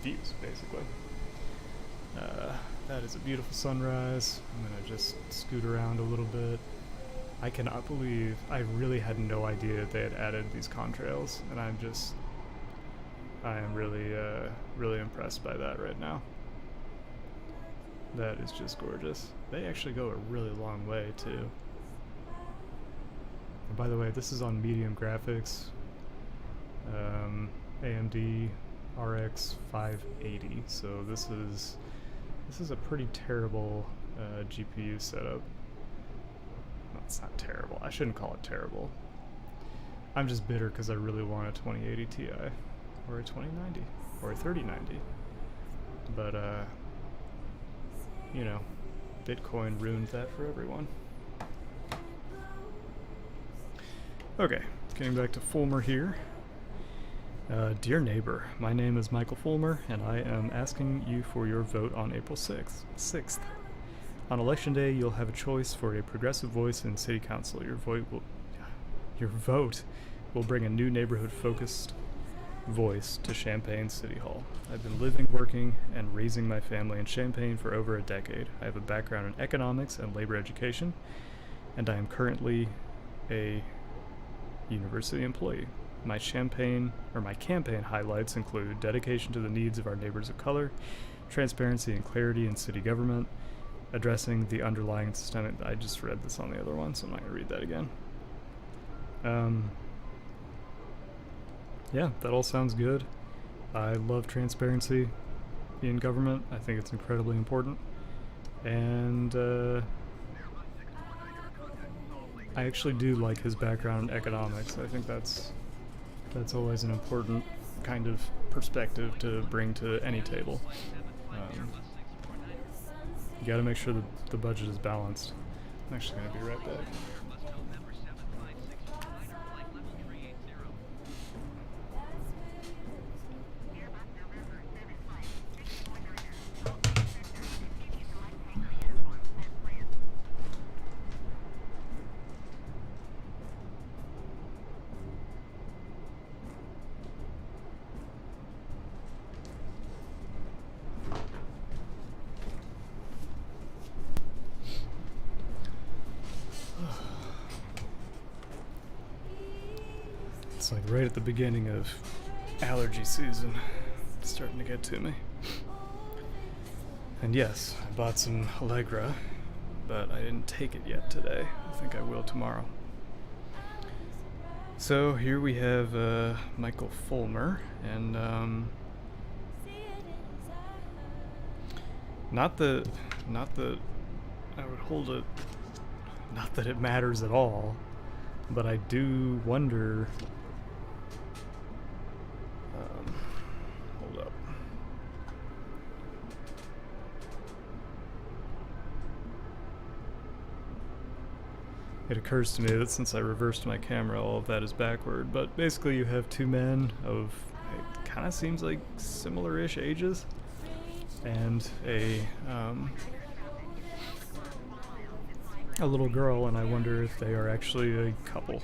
[SPEAKER 1] views, basically. That is a beautiful sunrise. I'm gonna just scoot around a little bit. I cannot believe, I really had no idea they had added these contrails, and I am really, really impressed by that right now. That is just gorgeous. They actually go a really long way, too. And by the way, this is on medium graphics. AMD RX 580, so this is a pretty terrible GPU setup. it's not terrible. I shouldn't call it terrible. I'm just bitter because I really want a 2080 Ti, or a 2090, or a 3090. But, you know, Bitcoin ruined that for everyone. Okay, getting back to Fulmer here. Dear neighbor, my name is Michael Fulmer, and I am asking you for your vote on April 6th. On election day, you'll have a choice for a progressive voice in city council. Your vote will bring a new neighborhood-focused voice to Champaign City Hall. I've been living, working, and raising my family in Champaign for over a decade. I have a background in economics and labor education, and I am currently a university employee. My campaign highlights include dedication to the needs of our neighbors of color, transparency and clarity in city government, addressing the underlying systemic... I just read this on the other one, so I'm not going to read that again. Yeah, that all sounds good. I love transparency in government. I think it's incredibly important. And I actually do like his background in economics. I think that's always an important kind of perspective to bring to any table. You gotta make sure that the budget is balanced. I'm actually gonna be right back. It's like right at the beginning of allergy season. It's starting to get to me. And yes, I bought some Allegra, but I didn't take it yet today. I think I will tomorrow. So here we have Michael Fulmer, and not that I would hold it, not that it matters at all, but I do wonder. Hold up. It occurs to me that since I reversed my camera, all of that is backward. But basically, you have two men of, it kind of seems like similar-ish ages, and a little girl, and I wonder if they are actually a couple.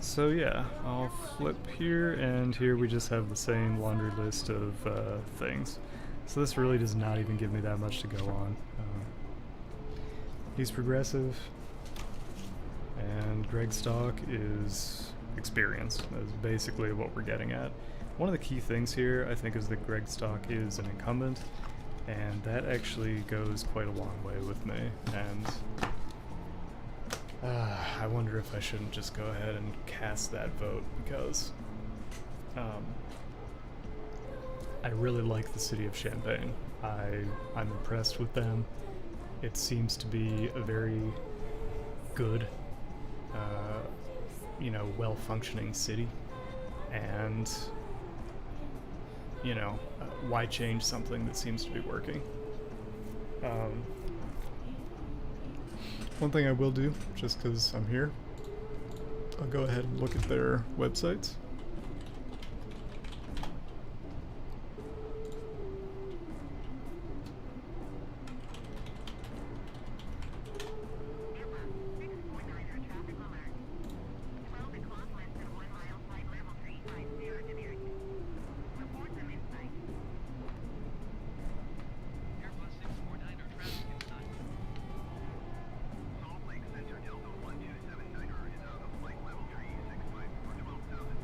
[SPEAKER 1] So yeah, I'll flip here, and here we just have the same laundry list of things. So this really does not even give me that much to go on. He's progressive, and Greg Stock is experienced. That's basically what we're getting at. One of the key things here, I think, is that Greg Stock is an incumbent, and that actually goes quite a long way with me. And I wonder if I shouldn't just go ahead and cast that vote, because I really like the city of Champaign. I'm impressed with them. It seems to be a very good, well-functioning city, and why change something that seems to be working? One thing I will do, just because I'm here, I'll go ahead and look at their websites.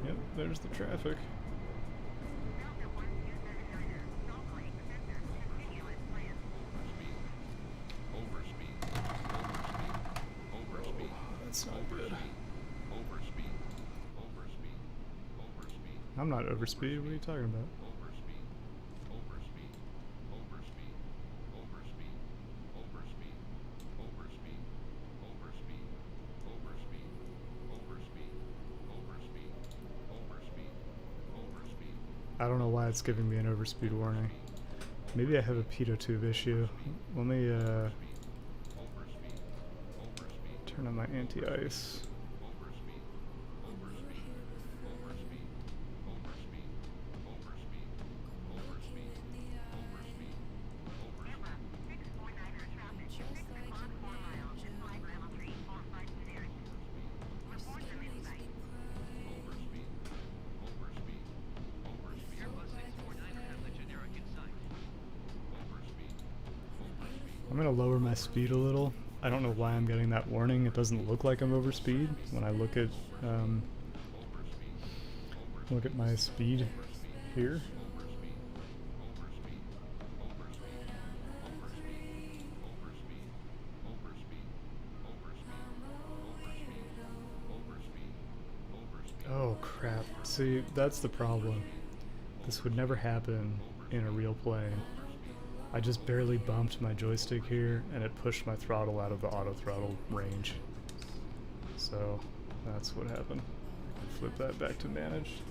[SPEAKER 1] Yep, there's the traffic. That's not good. I'm not overspeed. What are you talking about? I don't know why it's giving me an overspeed warning. Maybe I have a pitot tube issue. Let me turn on my anti-ice. I'm gonna lower my speed a little. I don't know why I'm getting that warning. It doesn't look like I'm over speed when I look at my speed here. Oh crap. See, that's the problem. This would never happen in a real plane. I just barely bumped my joystick here and it pushed my throttle out of the auto throttle range. So that's what happened. I can flip that back to managed.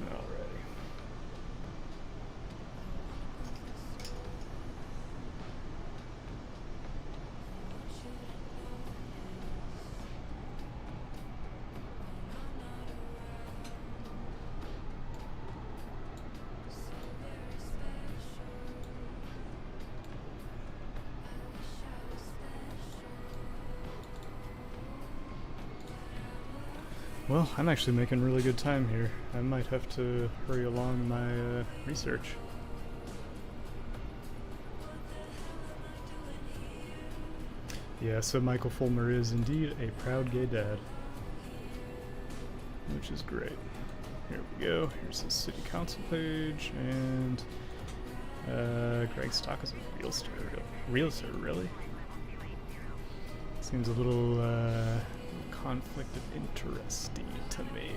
[SPEAKER 1] Alrighty. Well, I'm actually making really good time here. I might have to hurry along my research. Yeah, so Michael Fulmer is indeed a proud gay dad, which is great. Here we go. Here's the city council page, and Greg Stock is a realtor, really? Seems a little conflict of interest to me.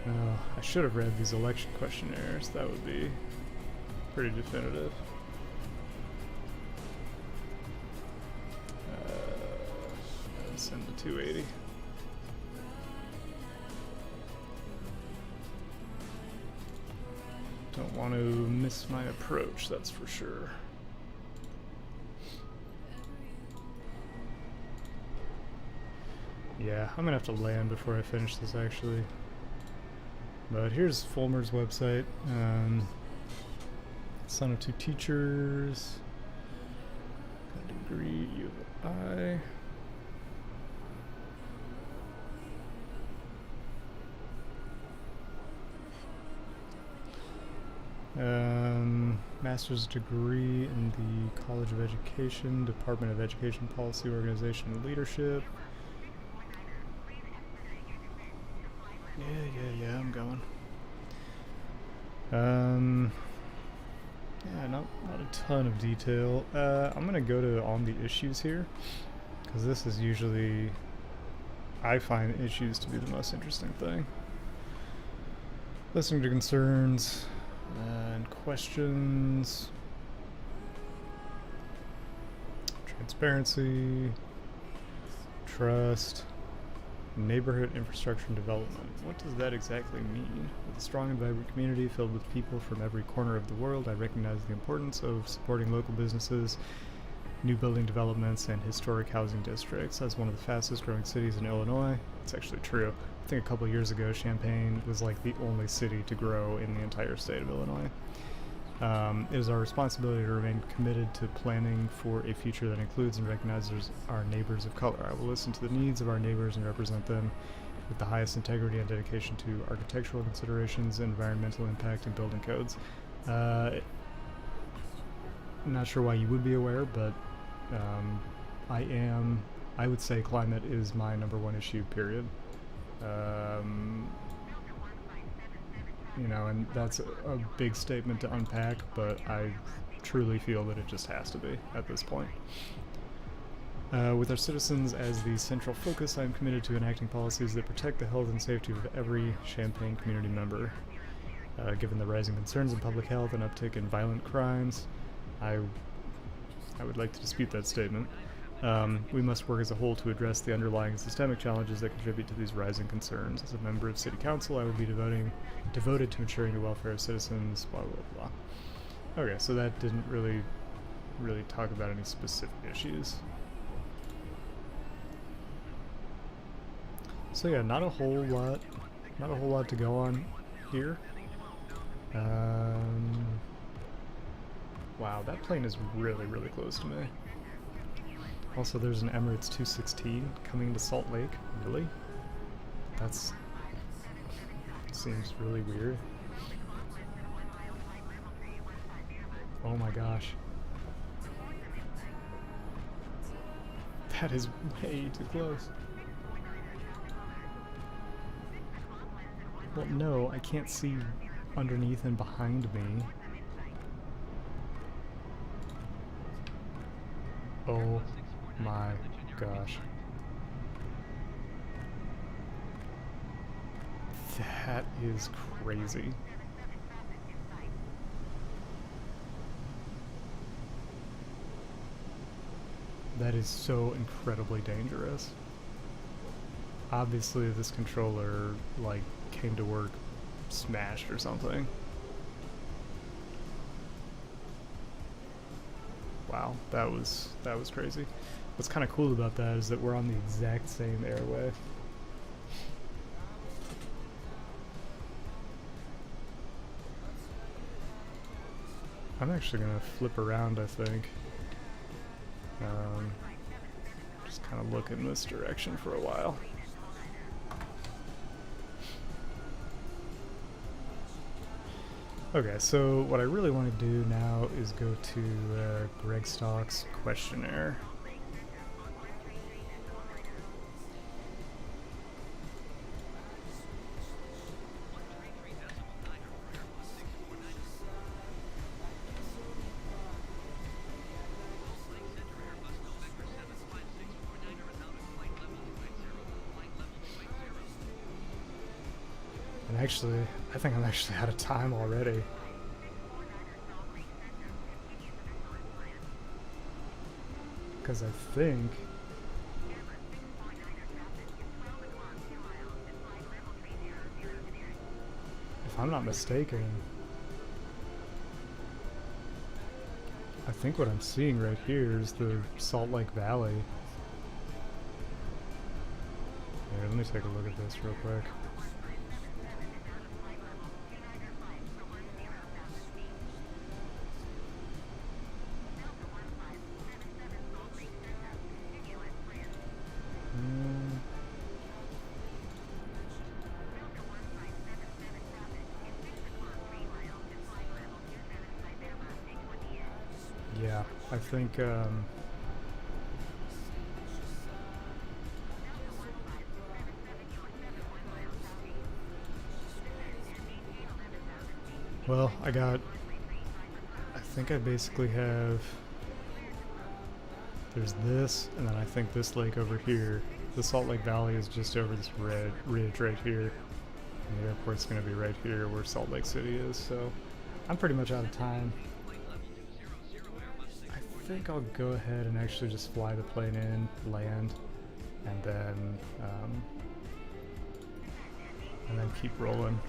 [SPEAKER 1] Oh, I should have read these election questionnaires. That would be pretty definitive. Send to 280. Don't want to miss my approach, that's for sure. Yeah, I'm gonna have to land before I finish this actually. But here's Fulmer's website. Son of two teachers. Got a degree, U of I. Master's degree in the College of Education, Department of Education Policy, Organization, and Leadership. Yeah, I'm going. Yeah, not a ton of detail. I'm gonna go to on the issues here, because this is usually, I find issues to be the most interesting thing. Listening to concerns and questions. Transparency. Trust. Neighborhood infrastructure and development. What does that exactly mean? With a strong and vibrant community filled with people from every corner of the world, I recognize the importance of supporting local businesses, new building developments, and historic housing districts. As one of the fastest growing cities in Illinois, it's actually true. I think a couple years ago, Champaign was like the only city to grow in the entire state of Illinois. It is our responsibility to remain committed to planning for a future that includes and recognizes our neighbors of color. I will listen to the needs of our neighbors and represent them with the highest integrity and dedication to architectural considerations, environmental impact, and building codes. I'm not sure why you would be aware, but I would say climate is my #1 issue, period. You know, and that's a big statement to unpack, but I truly feel that it just has to be at this point. With our citizens as the central focus, I am committed to enacting policies that protect the health and safety of every Champaign community member. Given the rising concerns in public health and uptick in violent crimes, I would like to dispute that statement. We must work as a whole to address the underlying systemic challenges that contribute to these rising concerns. As a member of City Council, I will be devoted to ensuring the welfare of citizens, blah, blah, blah. Okay, so that didn't really talk about any specific issues. So yeah, not a whole lot to go on here. Wow, that plane is really close to me. Also, there's an Emirates 216 coming to Salt Lake. Really? That's... seems really weird. Oh my gosh. That is way too close. Well, no, I can't see underneath and behind me. Oh my gosh. That is crazy. That is so incredibly dangerous. Obviously this controller, like, came to work smashed or something. Wow, that was crazy. What's kind of cool about that is that we're on the exact same airway. I'm actually gonna flip around, I think. Just kind of look in this direction for a while. Okay, so what I really want to do now is go to Greg Stock's questionnaire. And actually, I think I'm actually out of time already. Because I think... if I'm not mistaken, I think what I'm seeing right here is the Salt Lake Valley. Here, let me take a look at this real quick. Yeah, I think, well, I think I basically have, there's this, and then I think this lake over here. The Salt Lake Valley is just over this red ridge right here. And the airport's going to be right here where Salt Lake City is, so I'm pretty much out of time. I think I'll go ahead and actually just fly the plane in, land, and then keep rolling.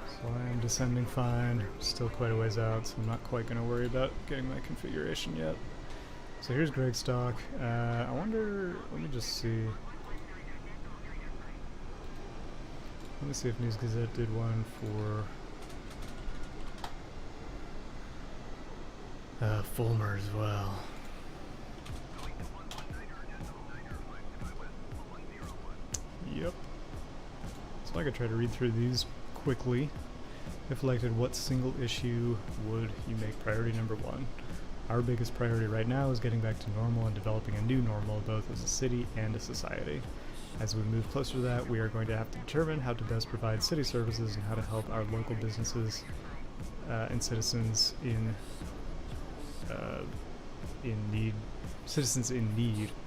[SPEAKER 1] So I am descending fine, still quite a ways out, so I'm not quite going to worry about getting my configuration yet. So here's Greg Stock. I wonder, let me just see. Let me see if News Gazette did one for Fulmer as well. Yep. So I could try to read through these quickly. If elected, what single issue would you make priority number one? Our biggest priority right now is getting back to normal and developing a new normal, both as a city and a society. As we move closer to that, we are going to have to determine how to best provide city services and how to help our local businesses and citizens in need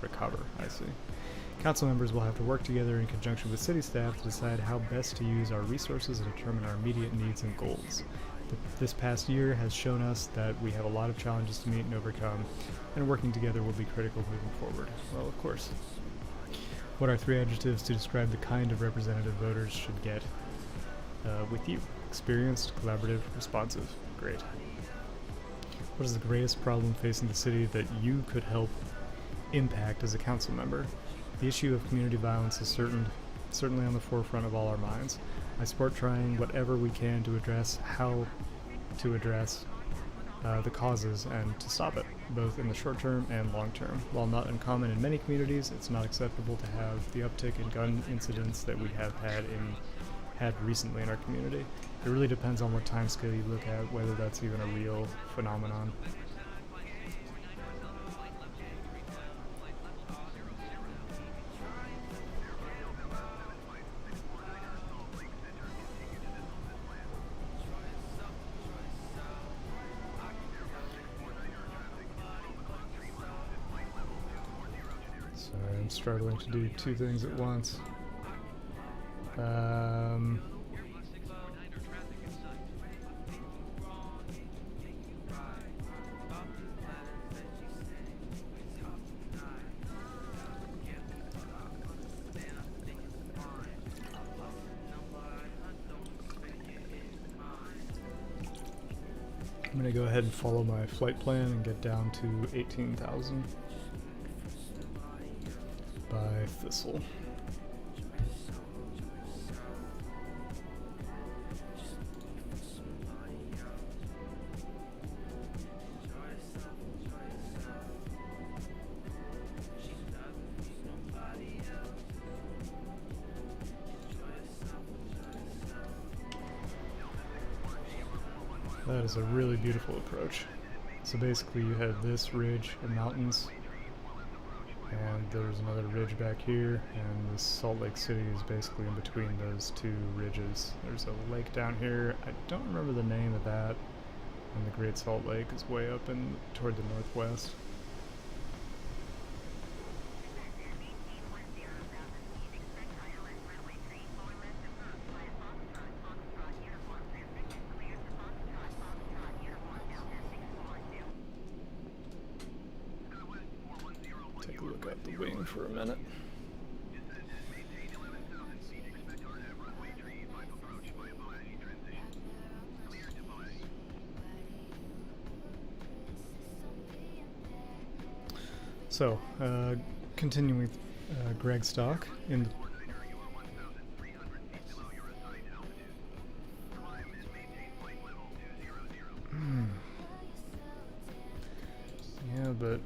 [SPEAKER 1] recover. I see. Council members will have to work together in conjunction with city staff to decide how best to use our resources and determine our immediate needs and goals. This past year has shown us that we have a lot of challenges to meet and overcome, and working together will be critical moving forward. Well, of course. What are 3 adjectives to describe the kind of representative voters should get with you? Experienced, collaborative, responsive. Great. What is the greatest problem facing the city that you could help impact as a council member? The issue of community violence is certainly on the forefront of all our minds. I support trying whatever we can to address how to address the causes and to stop it, both in the short term and long term. While not uncommon in many communities, it's not acceptable to have the uptick in gun incidents that we have had recently in our community. It really depends on what time scale you look at, whether that's even a real phenomenon. Sorry, I'm struggling to do 2 things at once. I'm going to go ahead and follow my flight plan and get down to 18,000 by Thistle. That is a really beautiful approach. So basically you have this ridge of mountains, and there's another ridge back here, and this Salt Lake City is basically in between those 2 ridges. There's a lake down here, I don't remember the name of that, and the Great Salt Lake is way up toward the northwest. Take a look at the wing for a minute. So, continuing with Greg Stock in the yeah, but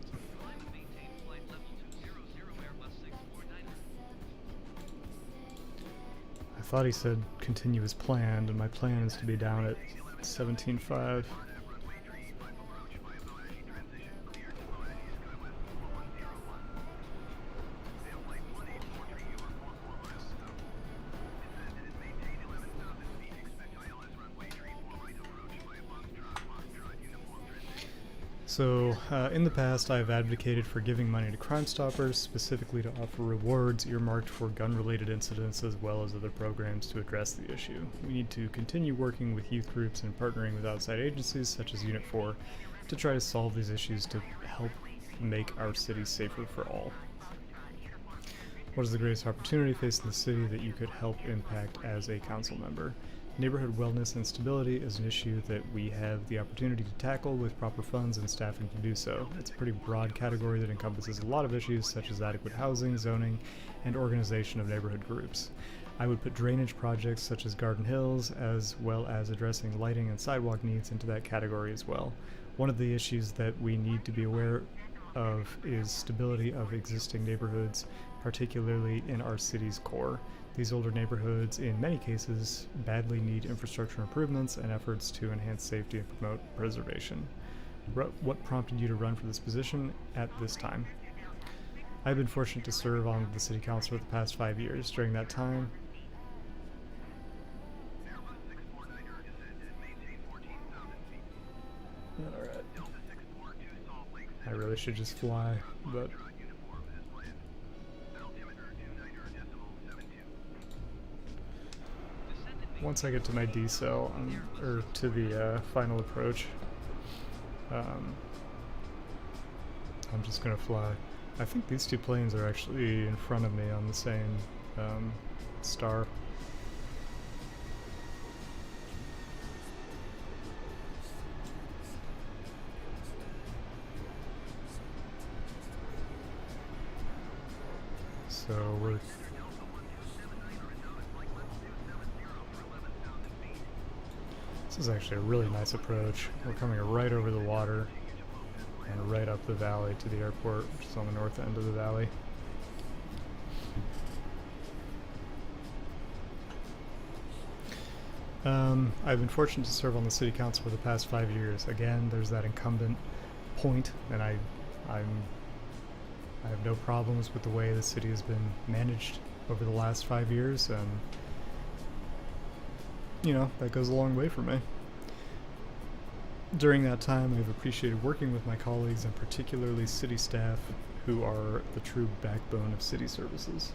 [SPEAKER 1] I thought he said continue as planned, and my plan is to be down at 17.5. So, in the past, I've advocated for giving money to Crime Stoppers, specifically to offer rewards earmarked for gun-related incidents as well as other programs to address the issue. We need to continue working with youth groups and partnering with outside agencies such as Unit 4 to try to solve these issues to help make our city safer for all. What is the greatest opportunity facing the city that you could help impact as a council member? Neighborhood wellness and stability is an issue that we have the opportunity to tackle with proper funds and staffing to do so. It's a pretty broad category that encompasses a lot of issues such as adequate housing, zoning, and organization of neighborhood groups. I would put drainage projects such as Garden Hills, as well as addressing lighting and sidewalk needs, into that category as well. One of the issues that we need to be aware of is stability of existing neighborhoods, particularly in our city's core. These older neighborhoods, in many cases, badly need infrastructure improvements and efforts to enhance safety and promote preservation. What prompted you to run for this position at this time? I've been fortunate to serve on the City Council for the past 5 years. During that time, alright. I really should just fly, but once I get to my decel, or to the final approach, I'm just gonna fly. I think these two planes are actually in front of me on the same star. So we're this is actually a really nice approach. We're coming right over the water and right up the valley to the airport, which is on the north end of the valley. I've been fortunate to serve on the city council for the past 5 years. Again, there's that incumbent point, and I have no problems with the way the city has been managed over the last 5 years, and you know, that goes a long way for me. During that time, I've appreciated working with my colleagues and particularly city staff, who are the true backbone of city services.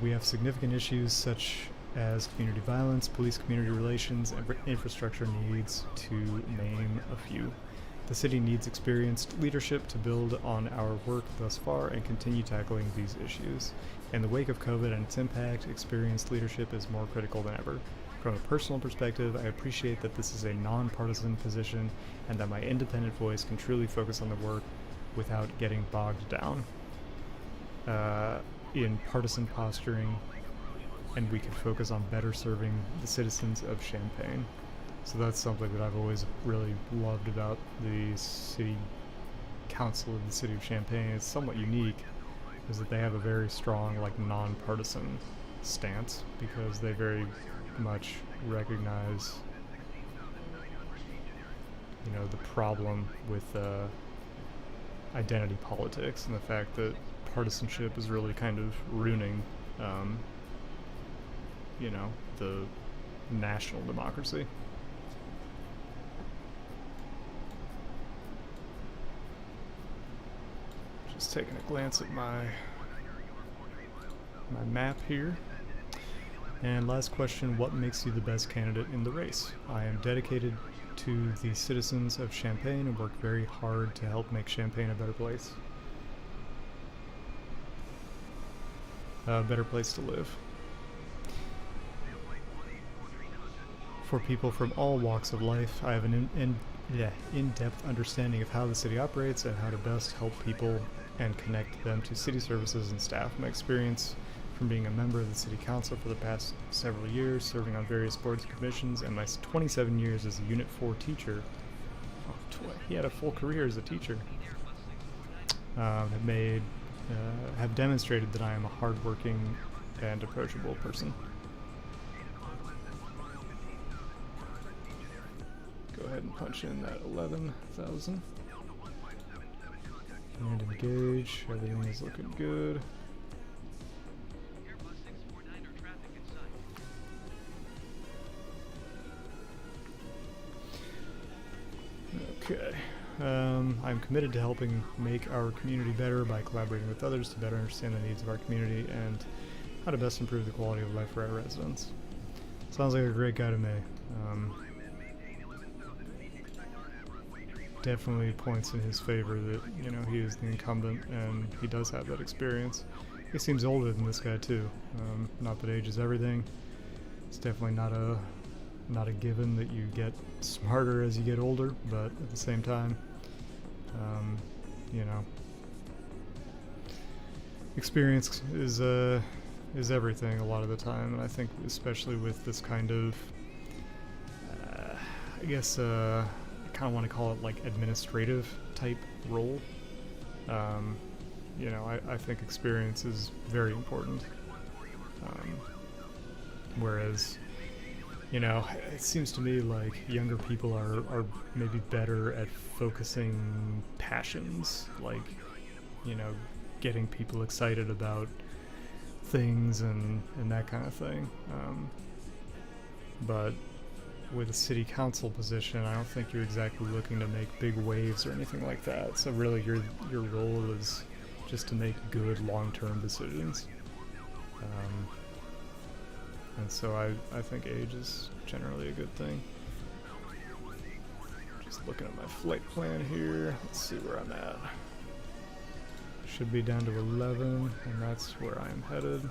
[SPEAKER 1] We have significant issues such as community violence, police community relations, and infrastructure needs, to name a few. The city needs experienced leadership to build on our work thus far and continue tackling these issues. In the wake of COVID and its impact, experienced leadership is more critical than ever. From a personal perspective, I appreciate that this is a non-partisan position and that my independent voice can truly focus on the work without getting bogged down in partisan posturing, and we can focus on better serving the citizens of Champaign. So that's something that I've always really loved about the city council of the city of Champaign. It's somewhat unique, is that they have a very strong, like, non-partisan stance, because they very much recognize, you know, the problem with identity politics and the fact that partisanship is really kind of ruining, you know, the national democracy. Just taking a glance at my map here. And last question, what makes you the best candidate in the race? I am dedicated to the citizens of Champaign and work very hard to help make Champaign a better place. A better place to live. For people from all walks of life, I have an in-depth understanding of how the city operates and how to best help people and connect them to city services and staff. My experience from being a member of the city council for the past several years, serving on various boards and commissions, and my 27 years as a Unit 4 teacher. He had a full career as a teacher. Have demonstrated that I am a hardworking and approachable person. Go ahead and punch in that 11,000. And engage. Everything is looking good. Okay. I'm committed to helping make our community better by collaborating with others to better understand the needs of our community and how to best improve the quality of life for our residents. Sounds like a great guy to me. Definitely points in his favor that, you know, he is the incumbent and he does have that experience. He seems older than this guy too. Not that age is everything. It's definitely not a given that you get smarter as you get older, but at the same time, you know, experience is everything a lot of the time, and I think especially with this kind of, I guess, I kind of want to call it like administrative type role. You know, I think experience is very important. Whereas, you know, it seems to me like younger people are maybe better at focusing passions, like, you know, getting people excited about things and that kind of thing. But with a city council position, I don't think you're exactly looking to make big waves or anything like that. So really your role is just to make good long-term decisions. And so I think age is generally a good thing. Just looking at my flight plan here, let's see where I'm at. Should be down to 11, and that's where I am headed.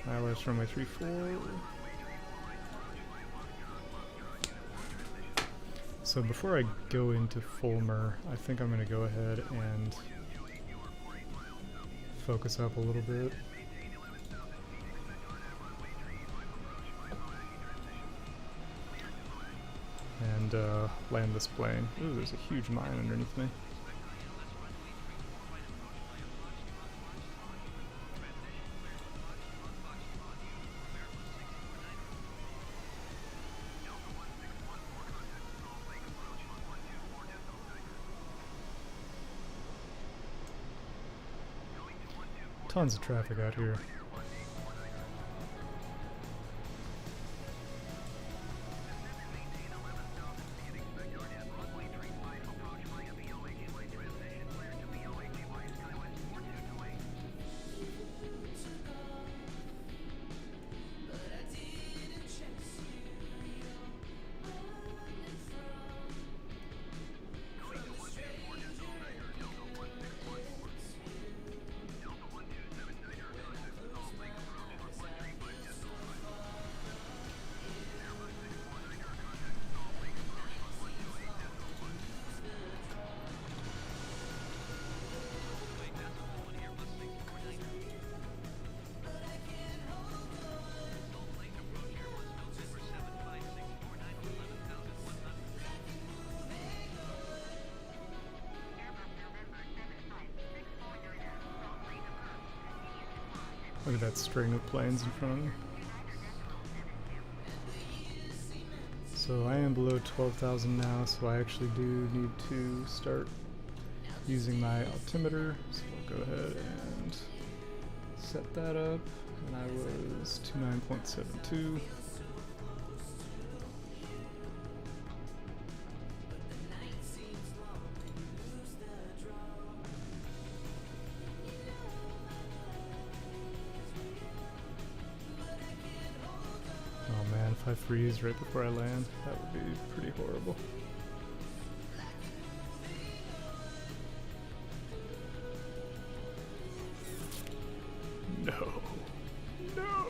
[SPEAKER 1] ILS runway 34. So before I go into Fulmer, I think I'm going to go ahead and focus up a little bit. And land this plane. Ooh, there's a huge mine underneath me. Tons of traffic out here. Look at that string of planes in front of me. So I am below 12,000 now, so I actually do need to start using my altimeter. So I'll go ahead and set that up, and I was 29.72. Oh man, if I freeze right before I land, that would be pretty horrible. No. No!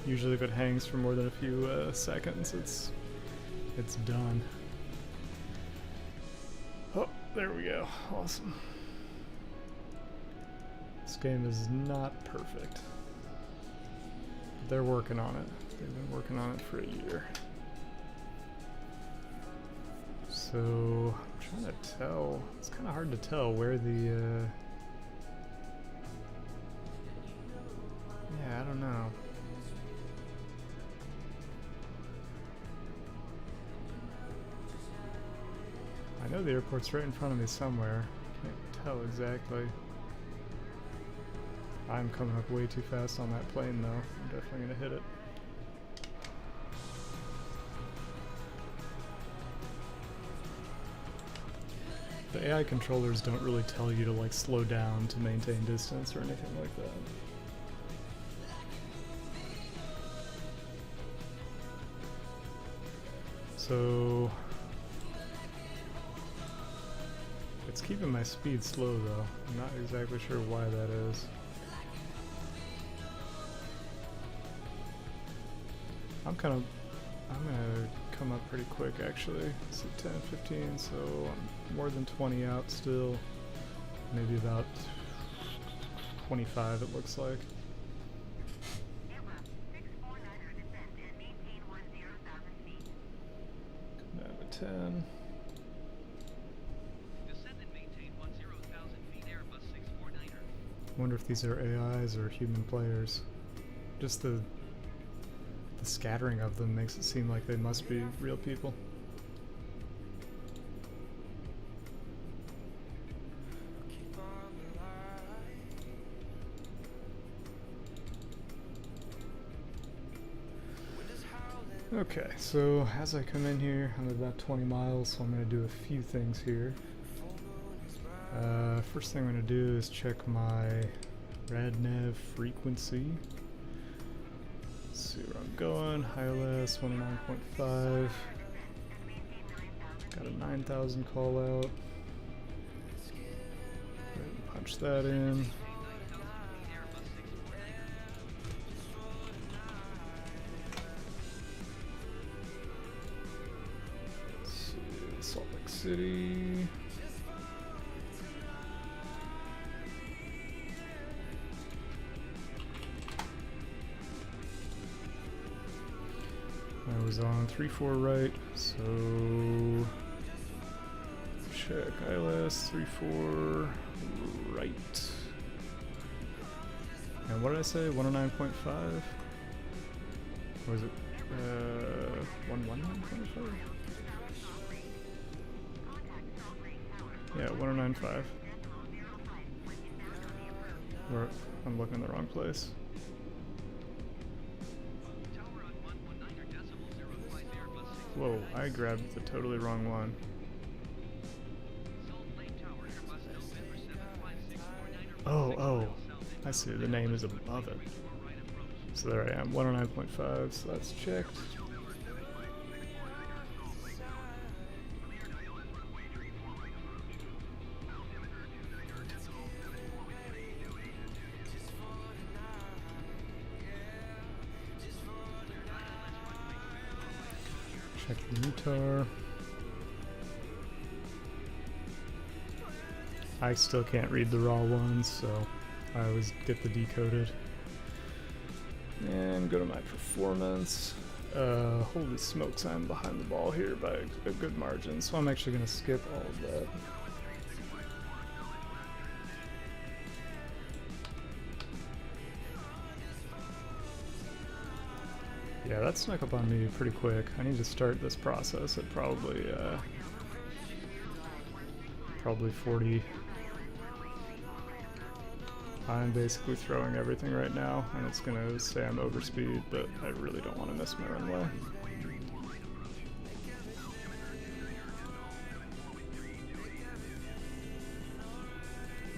[SPEAKER 1] Usually if it hangs for more than a few seconds, it's done. Oh, there we go. Awesome. This game is not perfect. They're working on it. They've been working on it for a year. So, I'm trying to tell. It's kind of hard to tell where the, yeah, I don't know. I know the airport's right in front of me somewhere. Can't tell exactly. I'm coming up way too fast on that plane though. I'm definitely gonna hit it. The AI controllers don't really tell you to like slow down to maintain distance or anything like that. So it's keeping my speed slow though. I'm not exactly sure why that is. I'm gonna come up pretty quick actually. It's at 10, 15, so I'm more than 20 out still. Maybe about 25 it looks like. Come down to 10. I wonder if these are AIs or human players. Just the scattering of them makes it seem like they must be real people. Okay, so as I come in here, I'm about 20 miles, so I'm going to do a few things here. First thing I'm going to do is check my RadNav frequency. Let's see where I'm going. HILS 109.5. Got a 9,000 call out. Go ahead and punch that in. Let's see, Salt Lake City. I was on 3-4 right, so check ILS 3-4 right. And what did I say? 109.5? Or was it 119.5? Yeah, 109.5. Or I'm looking in the wrong place. Whoa, I grabbed the totally wrong one. Oh, I see, the name is above it. So there I am, 109.5, so that's checked. Check the Utah. I still can't read the raw ones, so I always get the decoded. And go to my performance. Holy smokes, I'm behind the ball here by a good margin, so I'm actually going to skip all of that. Yeah, that snuck up on me pretty quick. I need to start this process at probably 40. I'm basically throwing everything right now, and it's gonna say I'm overspeed, but I really don't want to miss my runway. I'm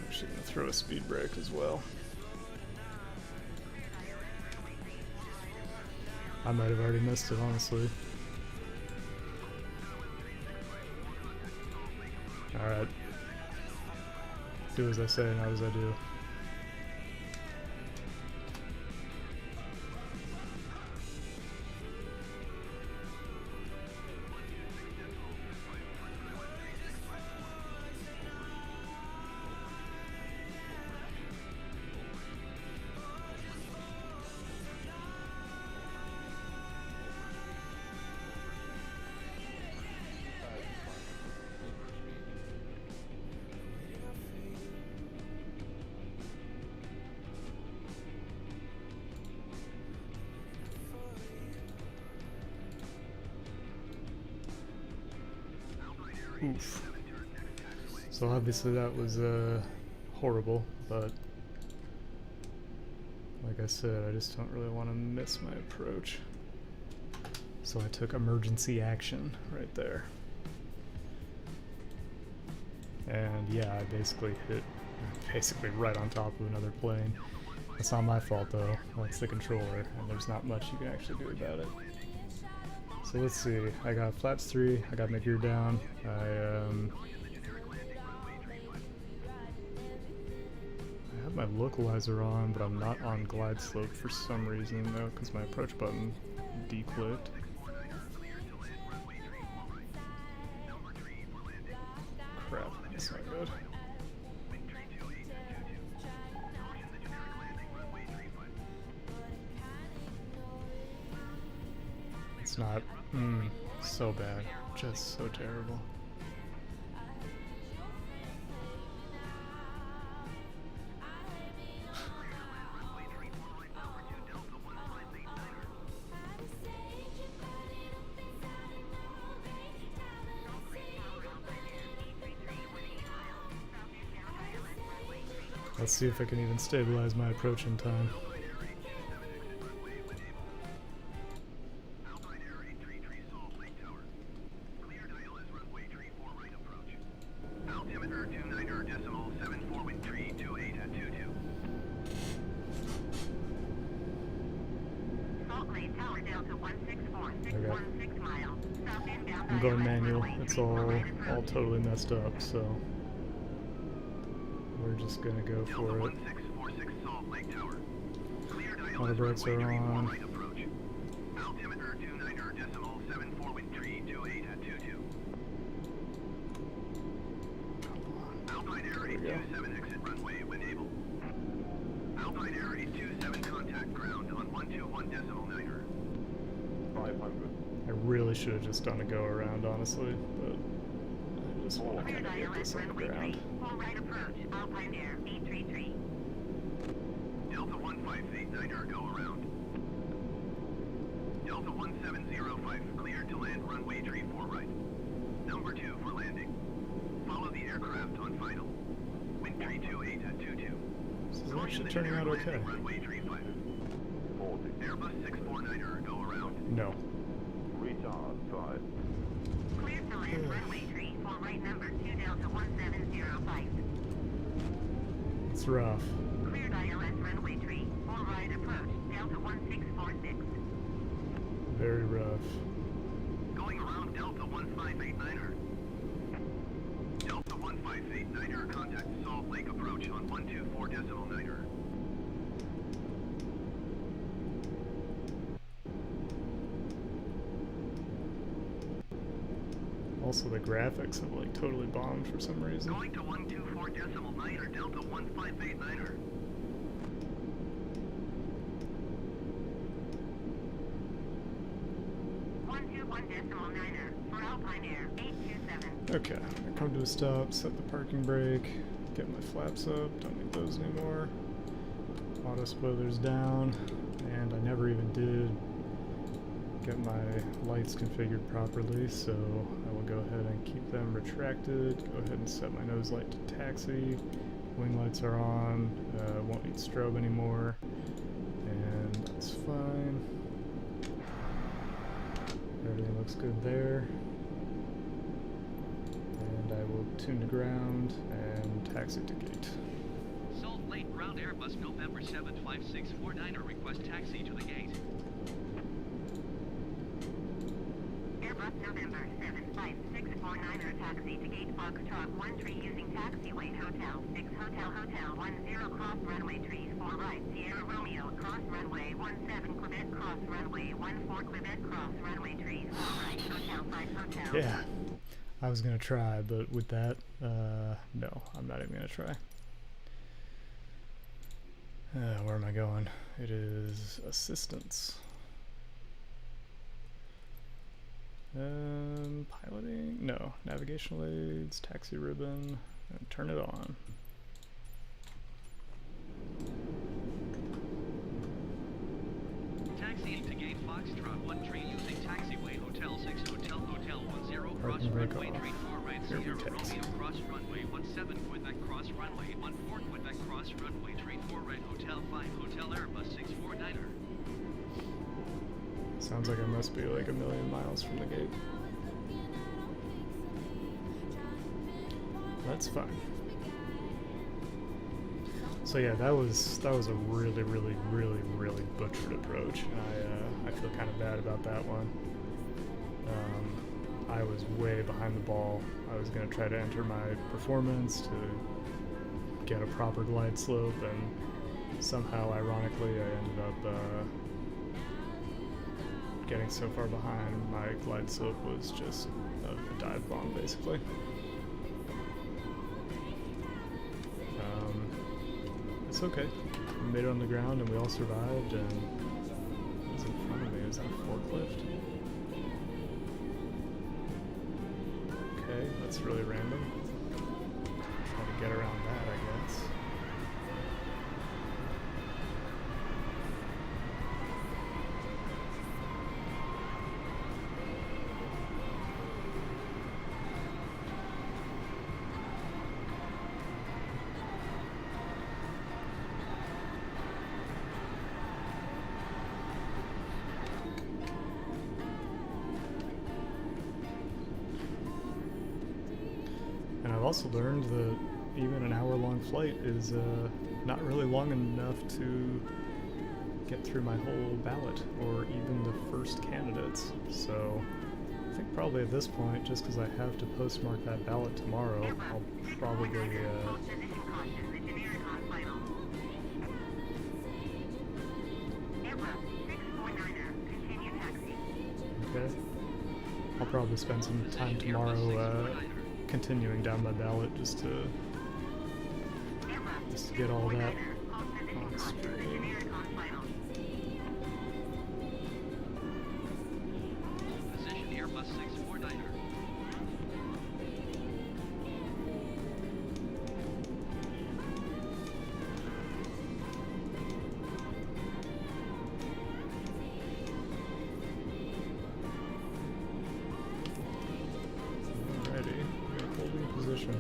[SPEAKER 1] actually gonna throw a speed brake as well. I might have already missed it, honestly. Alright. Do as I say, not as I do. Oof. So obviously that was horrible, but like I said, I just don't really want to miss my approach. So I took emergency action right there. And yeah, I basically hit right on top of another plane. It's not my fault though, that's the controller, and there's not much you can actually do about it. So let's see, I got flaps 3, I got my gear down, I have my localizer on, but I'm not on glide slope for some reason though, because my approach button declicked. Crap, that's not good. It's not so bad, just so terrible. Let's see if I can even stabilize my approach in time.
[SPEAKER 2] Salt
[SPEAKER 1] I'm going manual. It's all totally messed up, so we're just gonna go for it. Auto brakes are on.
[SPEAKER 2] Altimeter 29.74 wind tree 28 at 22. Alpine Air 827 exit runway when able. Alpine Air 827 contact ground on 121.9er. 500.
[SPEAKER 1] I really should have just done a go around, honestly, but I just want to kind of get this on the ground.
[SPEAKER 2] Full right approach, Alpine Air 833. Delta 1589er go around. Delta 1705 cleared to land runway tree 4 right. Number 2 for landing. Follow the aircraft on final. Wind tree 28 at 22.
[SPEAKER 1] This is actually turning out okay.
[SPEAKER 2] Runway tree 5. Airbus 649er go around.
[SPEAKER 1] No.
[SPEAKER 2] Retard 5. Clear to land runway tree 4 right number 2 Delta 1705.
[SPEAKER 1] It's rough.
[SPEAKER 2] Cleared ILS runway tree 4 right approach Delta 1646.
[SPEAKER 1] Very rough.
[SPEAKER 2] Going around Delta 1589er. Delta 1589er contact Salt Lake approach on 124.9er.
[SPEAKER 1] Also, the graphics have like totally bombed for some reason.
[SPEAKER 2] Going to 124.9er Delta 1589er. For Alpine Air 827.
[SPEAKER 1] Okay, I come to a stop, set the parking brake, get my flaps up, don't need those anymore. Auto spoilers down, and I never even did get my lights configured properly, so I will go ahead and keep them retracted. Go ahead and set my nose light to taxi. Wing lights are on, won't need strobe anymore, and that's fine. Everything looks good there. And I will tune to ground and taxi to gate.
[SPEAKER 3] Salt Lake ground Airbus November 75649er request taxi to the gate.
[SPEAKER 2] Airbus November 75649er taxi to gate Foxtrot 13 using taxiway Hotel 6 Hotel 10 cross runway tree 4 right Sierra Romeo cross runway 17 Quebec cross runway 14 Quebec cross runway tree 4 right Hotel 5 Hotel.
[SPEAKER 1] Yeah, I was gonna try, but with that, no, I'm not even gonna try. Where am I going? It is assistance. Piloting? No. Navigational aids, taxi ribbon, and turn it on.
[SPEAKER 3] Taxiing to gate Foxtrot 13 using taxiway Hotel 6 Hotel 10 cross
[SPEAKER 1] Parking brake
[SPEAKER 3] runway
[SPEAKER 1] off.
[SPEAKER 3] 34 right
[SPEAKER 1] Here we
[SPEAKER 3] Sierra
[SPEAKER 1] taxi.
[SPEAKER 3] Romeo cross runway 17 Quebec cross runway 14 Quebec cross runway 34 right Hotel 5 Hotel Airbus 649er.
[SPEAKER 1] Sounds like I must be like a million miles from the gate. That's fine. So yeah, that was a really butchered approach. I feel kind of bad about that one. I was way behind the ball. I was gonna try to enter my performance to get a proper glide slope, and somehow, ironically, I ended up getting so far behind. My glide slope was just a dive bomb, basically. It's okay. We made it on the ground and we all survived, and what's in front of me? Is that a forklift? Okay, that's really random. Try to get around that, I guess. And I've also learned that even an hour-long flight is not really long enough to get through my whole ballot, or even the first candidates. So I think probably at this point, just because I have to postmark that ballot tomorrow, I'll probably okay. I'll probably spend some time tomorrow continuing down my ballot just to get all that on screen.
[SPEAKER 3] Position Airbus 649er.
[SPEAKER 1] Alrighty, we are holding position.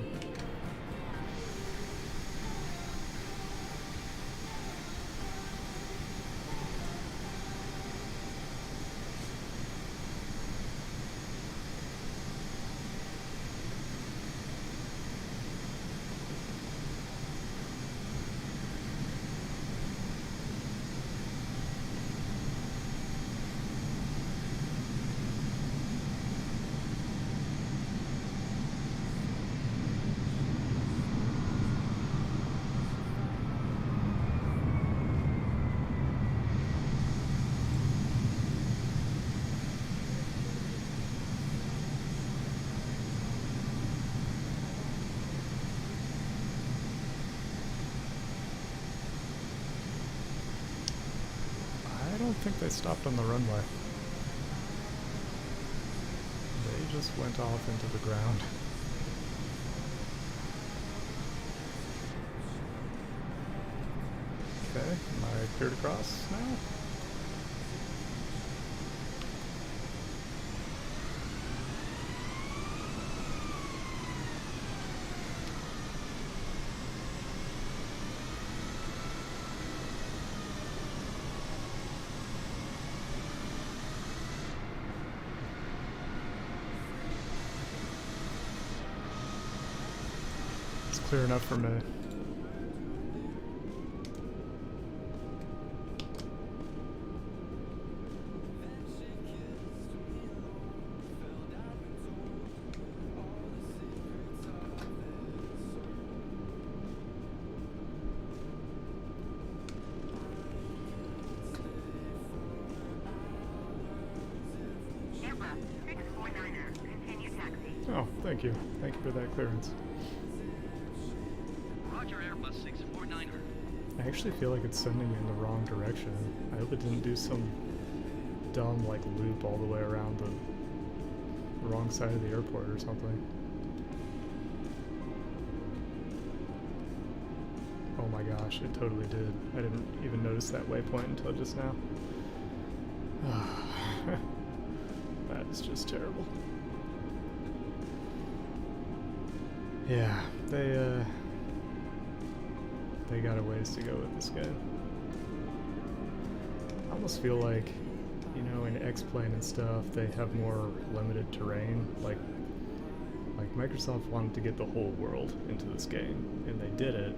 [SPEAKER 1] I don't think they stopped on the runway. They just went off into the ground. Okay, am I clear to cross now? Clear enough for me. Oh, thank you. Thank you for that clearance.
[SPEAKER 3] Roger, Airbus 649er.
[SPEAKER 1] I actually feel like it's sending me in the wrong direction. I hope it didn't do some dumb, like, loop all the way around the wrong side of the airport or something. Oh my gosh, it totally did. I didn't even notice that waypoint until just now. That is just terrible. Yeah, they got a ways to go with this game. I almost feel like, you know, in X-Plane and stuff, they have more limited terrain. Like Microsoft wanted to get the whole world into this game, and they did it,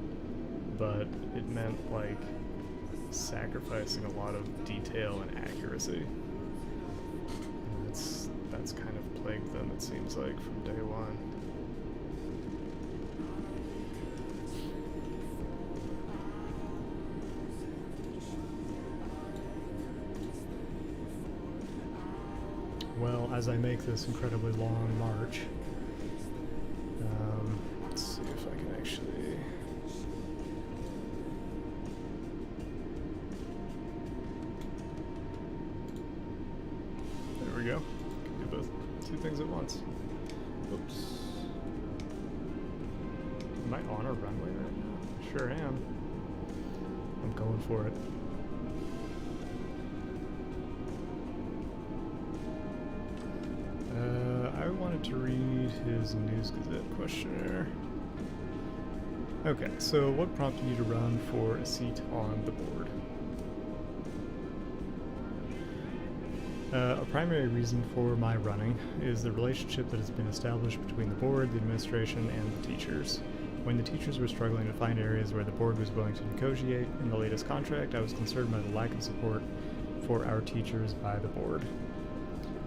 [SPEAKER 1] but it meant, like, sacrificing a lot of detail and accuracy. And that's kind of plagued them, it seems like, from day one. Well, as I make this incredibly long march, let's see if I can actually... There we go. Can do both, two things at once. Oops. Am I on a runway right now? Sure am. I'm going for it. I wanted to read his News Gazette questionnaire. Okay, so what prompted you to run for a seat on the board? A primary reason for my running is the relationship that has been established between the board, the administration, and the teachers. When the teachers were struggling to find areas where the board was willing to negotiate in the latest contract, I was concerned by the lack of support for our teachers by the board.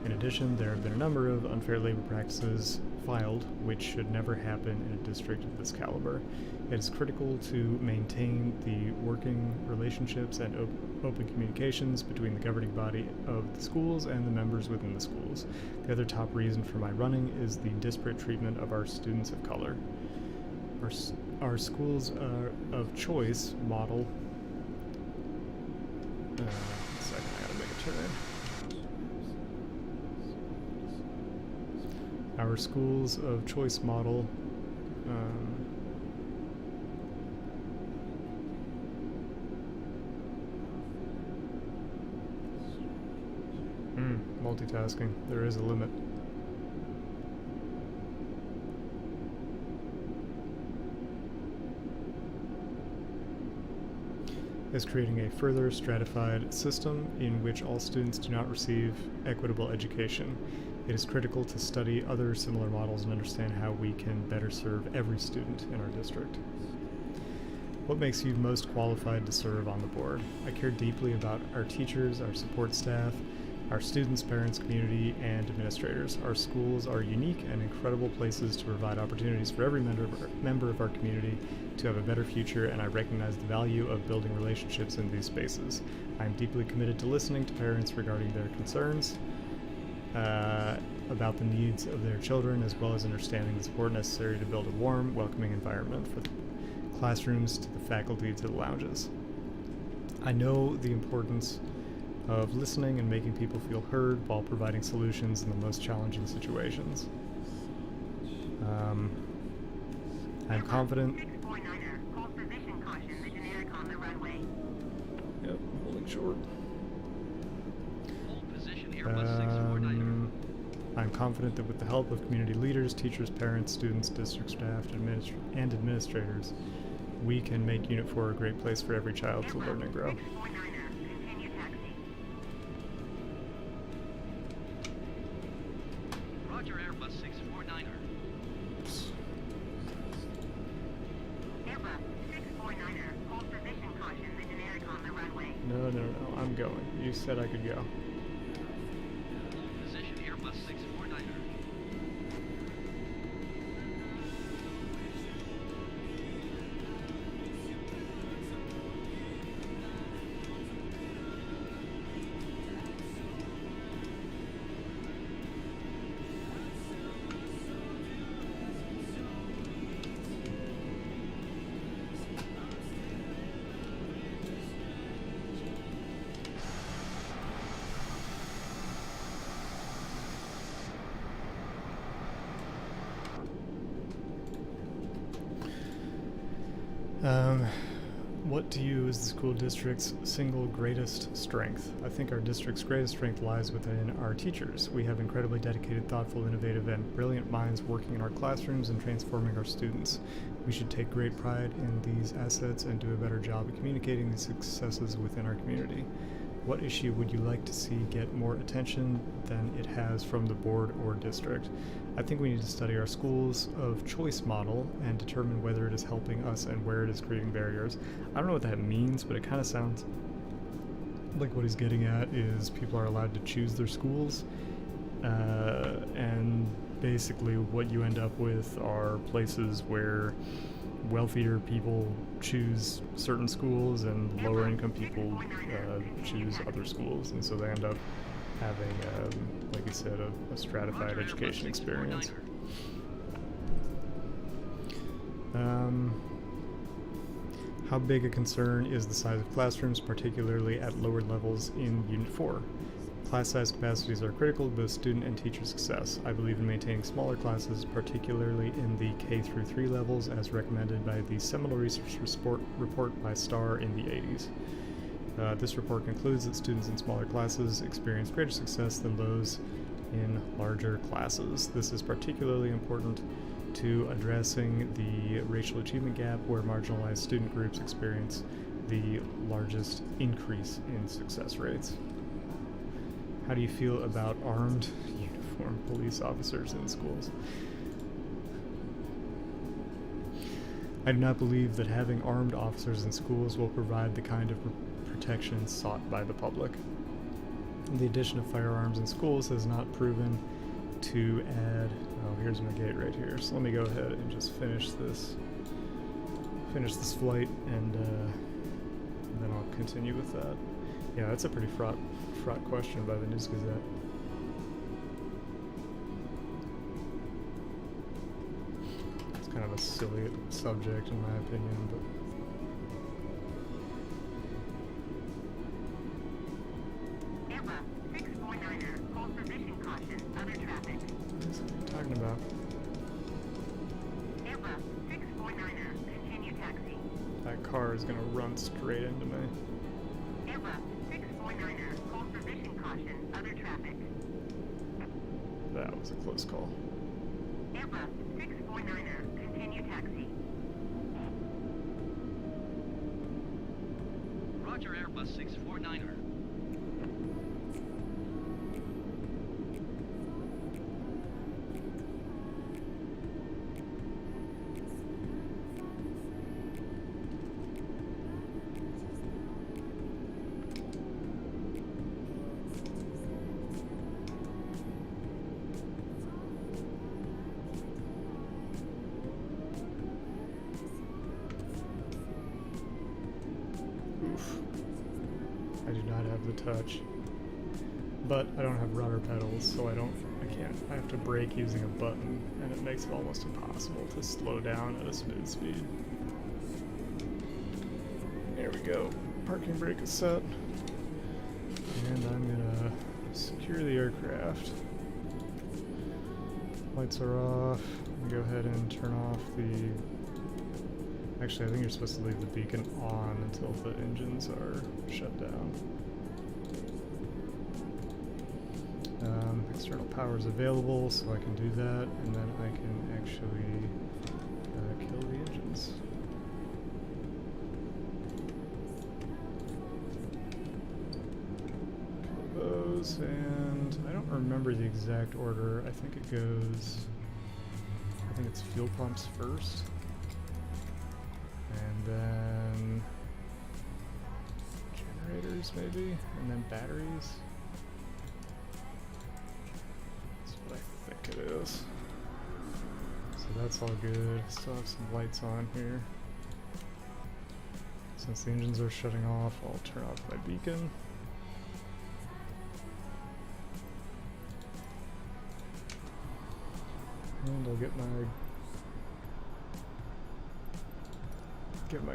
[SPEAKER 1] In addition, there have been a number of unfair labor practices filed, which should never happen in a district of this caliber. It is critical to maintain the working relationships and open communications between the governing body of the schools and the members within the schools. The other top reason for my running is the disparate treatment of our students of color. Our schools of choice model. One second, I gotta make a turn. Our schools of choice model multitasking. There is a limit. Is creating a further stratified system in which all students do not receive equitable education. It is critical to study other similar models and understand how we can better serve every student in our district. What makes you most qualified to serve on the board? I care deeply about our teachers, our support staff, our students, parents, community, and administrators. Our schools are unique and incredible places to provide opportunities for every member of our community to have a better future, and I recognize the value of building relationships in these spaces. I am deeply committed to listening to parents regarding their concerns about the needs of their children, as well as understanding the support necessary to build a warm, welcoming environment for the classrooms, to the faculty, to the lounges. I know the importance of listening and making people feel heard while providing solutions in the most challenging situations. I'm confident.
[SPEAKER 2] 649er, hold position caution, the generic on the runway.
[SPEAKER 1] Yep, holding short.
[SPEAKER 3] Hold position Airbus 649er.
[SPEAKER 1] I'm confident that with the help of community leaders, teachers, parents, students, district staff, and administrators, we can make Unit 4 a great place for every child to learn and grow.
[SPEAKER 2] 649er, continue taxi.
[SPEAKER 3] Roger Airbus 649er.
[SPEAKER 2] Airbus 649er, hold position caution, the generic on the runway.
[SPEAKER 1] No, I'm going. You said I could go.
[SPEAKER 3] Hold position Airbus 649er.
[SPEAKER 1] What to you is the school district's single greatest strength? I think our district's greatest strength lies within our teachers. We have incredibly dedicated, thoughtful, innovative, and brilliant minds working in our classrooms and transforming our students. We should take great pride in these assets and do a better job of communicating these successes within our community. What issue would you like to see get more attention than it has from the board or district? I think we need to study our schools of choice model and determine whether it is helping us and where it is creating barriers. I don't know what that means, but it kind of sounds like what he's getting at is people are allowed to choose their schools, and basically what you end up with are places where wealthier people choose certain schools and lower income people choose other schools, and so they end up having, like you said, a stratified education experience. How big a concern is the size of classrooms, particularly at lower levels in Unit 4? Class size capacities are critical to both student and teacher success. I believe in maintaining smaller classes, particularly in the K through 3 levels, as recommended by the seminal research report by Starr in the 80s. This report concludes that students in smaller classes experience greater success than those in larger classes. This is particularly important to addressing the racial achievement gap, where marginalized student groups experience the largest increase in success rates. How do you feel about armed, uniformed police officers in schools? I do not believe that having armed officers in schools will provide the kind of protection sought by the public. The addition of firearms in schools has not proven to add... Oh, here's my gate right here. So let me go ahead and just finish this flight, and then I'll continue with that. Yeah, that's a pretty fraught question by the News Gazette. It's kind of a silly subject in my opinion, but talking about.
[SPEAKER 2] Airbus 649er, continue taxi.
[SPEAKER 1] That car is gonna run straight into me.
[SPEAKER 2] Airbus 649er, hold position caution, other traffic.
[SPEAKER 1] That was a close call.
[SPEAKER 2] Airbus 649er, continue taxi.
[SPEAKER 3] Roger, Airbus 649er.
[SPEAKER 1] I do not have the touch, but I don't have rudder pedals, so I have to brake using a button, and it makes it almost impossible to slow down at a smooth speed. There we go. Parking brake is set, and I'm gonna secure the aircraft. Lights are off. Go ahead and turn off the... Actually, I think you're supposed to leave the beacon on until the engines are shut down. External power is available, so I can do that, and then I can actually kill the engines. Kill those, and I don't remember the exact order. I think it's fuel pumps first. And then generators maybe, and then batteries. That's what I think it is. So that's all good. Still have some lights on here. Since the engines are shutting off, I'll turn off my beacon. And I'll get my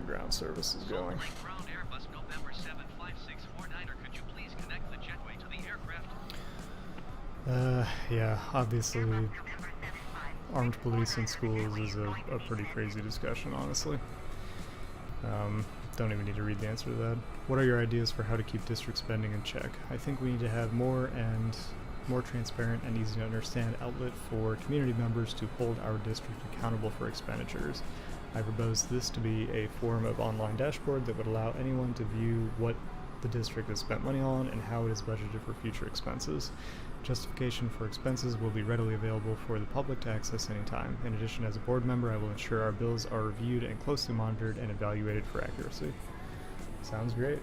[SPEAKER 1] ground services going.
[SPEAKER 3] Ground Airbus November 75649er, could you please connect the jetway to the aircraft?
[SPEAKER 1] Yeah, obviously armed police in schools is a pretty crazy discussion, honestly. Don't even need to read the answer to that. What are your ideas for how to keep district spending in check? I think we need to have more transparent and easy to understand outlet for community members to hold our district accountable for expenditures. I propose this to be a form of online dashboard that would allow anyone to view what the district has spent money on and how it is budgeted for future expenses. Justification for expenses will be readily available for the public to access anytime. In addition, as a board member, I will ensure our bills are reviewed and closely monitored and evaluated for accuracy. Sounds great.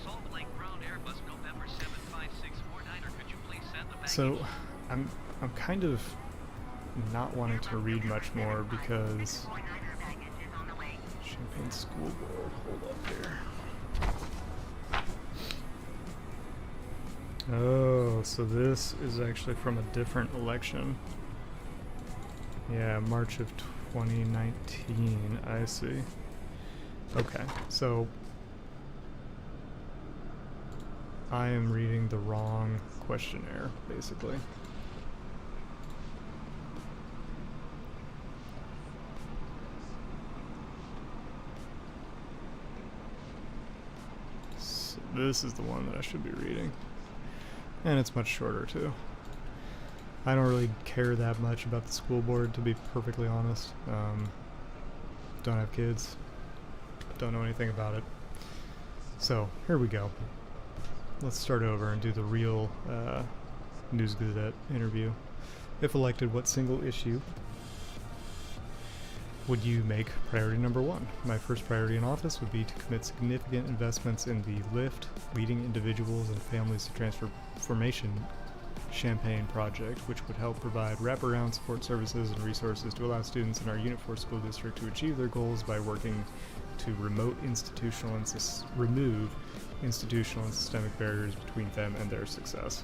[SPEAKER 3] Salt Lake Ground Airbus November 75649er, could you please send the baggage?
[SPEAKER 1] So, I'm kind of not wanting to read much more because Champaign School Board, hold up here. Oh, so this is actually from a different election. Yeah, March of 2019, I see. Okay, so I am reading the wrong questionnaire, basically. So this is the one that I should be reading. And it's much shorter too. I don't really care that much about the school board, to be perfectly honest. Don't have kids. Don't know anything about it. So, here we go. Let's start over and do the real News Gazette interview. If elected, what single issue would you make priority number 1? My first priority in office would be to commit significant investments in the LIFT, Leading Individuals and Families to Transformation Champaign project, which would help provide wraparound support services and resources to allow students in our Unit 4 school district to achieve their goals by working to remove institutional and systemic barriers between them and their success.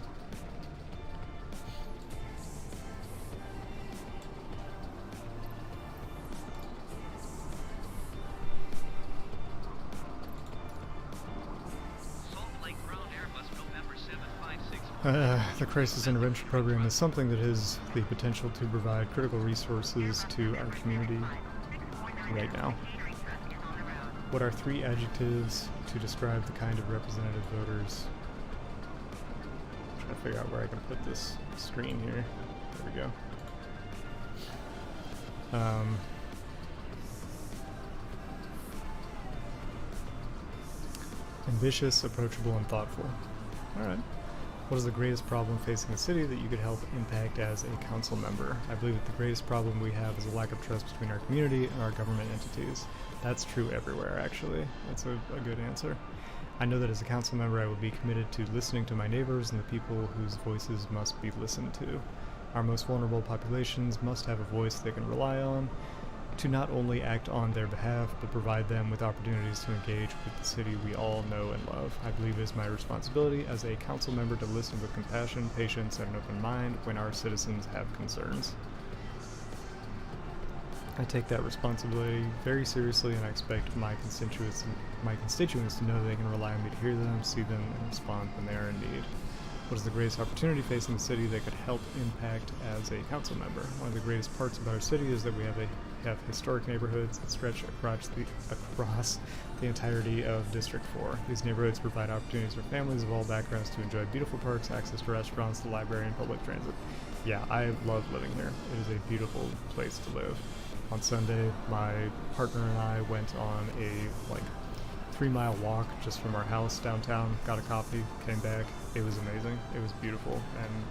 [SPEAKER 1] The Crisis Intervention Program is something that has the potential to provide critical resources to our community right now. What are 3 adjectives to describe the kind of representative voters? I'm trying to figure out where I can put this screen here. There we go. Ambitious, approachable, and thoughtful. Alright. What is the greatest problem facing the city that you could help impact as a council member? I believe that the greatest problem we have is a lack of trust between our community and our government entities. That's true everywhere, actually. That's a good answer. I know that as a council member I will be committed to listening to my neighbors and the people whose voices must be listened to. Our most vulnerable populations must have a voice they can rely on to not only act on their behalf, but provide them with opportunities to engage with the city we all know and love. I believe it is my responsibility as a council member to listen with compassion, patience, and an open mind when our citizens have concerns. I take that responsibility very seriously, and I expect my constituents to know they can rely on me to hear them, see them, and respond when they are in need. What is the greatest opportunity facing the city that could help impact as a council member? One of the greatest parts about our city is that we have historic neighborhoods that stretch across the entirety of District 4. These neighborhoods provide opportunities for families of all backgrounds to enjoy beautiful parks, access to restaurants, the library, and public transit. Yeah, I love living here. It is a beautiful place to live. On Sunday, my partner and I went on a 3-mile walk just from our house downtown, got a coffee, came back. It was amazing. It was beautiful, and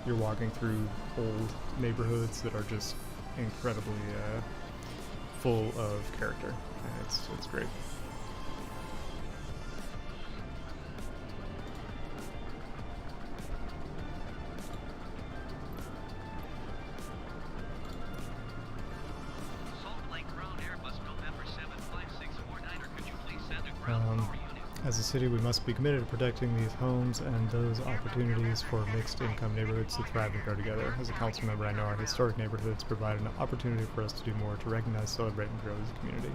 [SPEAKER 1] you're walking through old neighborhoods that are just incredibly full of character, and it's great. As a city, we must be committed to protecting these homes and those opportunities for mixed-income neighborhoods to thrive and grow together. As a council member, I know our historic neighborhoods provide an opportunity for us to do more to recognize, celebrate, and grow as a community.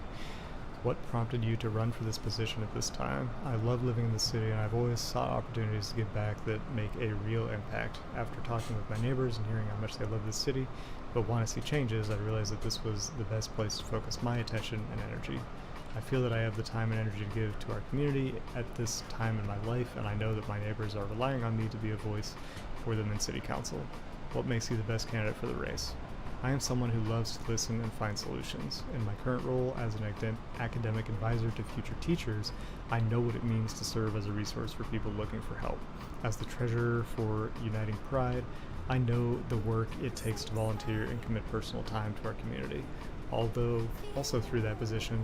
[SPEAKER 1] What prompted you to run for this position at this time? I love living in the city, and I've always sought opportunities to give back that make a real impact. After talking with my neighbors and hearing how much they love this city but want to see changes, I realized that this was the best place to focus my attention and energy. I feel that I have the time and energy to give to our community at this time in my life, and I know that my neighbors are relying on me to be a voice for them in City Council. What makes you the best candidate for the race? I am someone who loves to listen and find solutions. In my current role as an academic advisor to future teachers, I know what it means to serve as a resource for people looking for help. As the treasurer for Uniting Pride, I know the work it takes to volunteer and commit personal time to our community. Although, also through that position,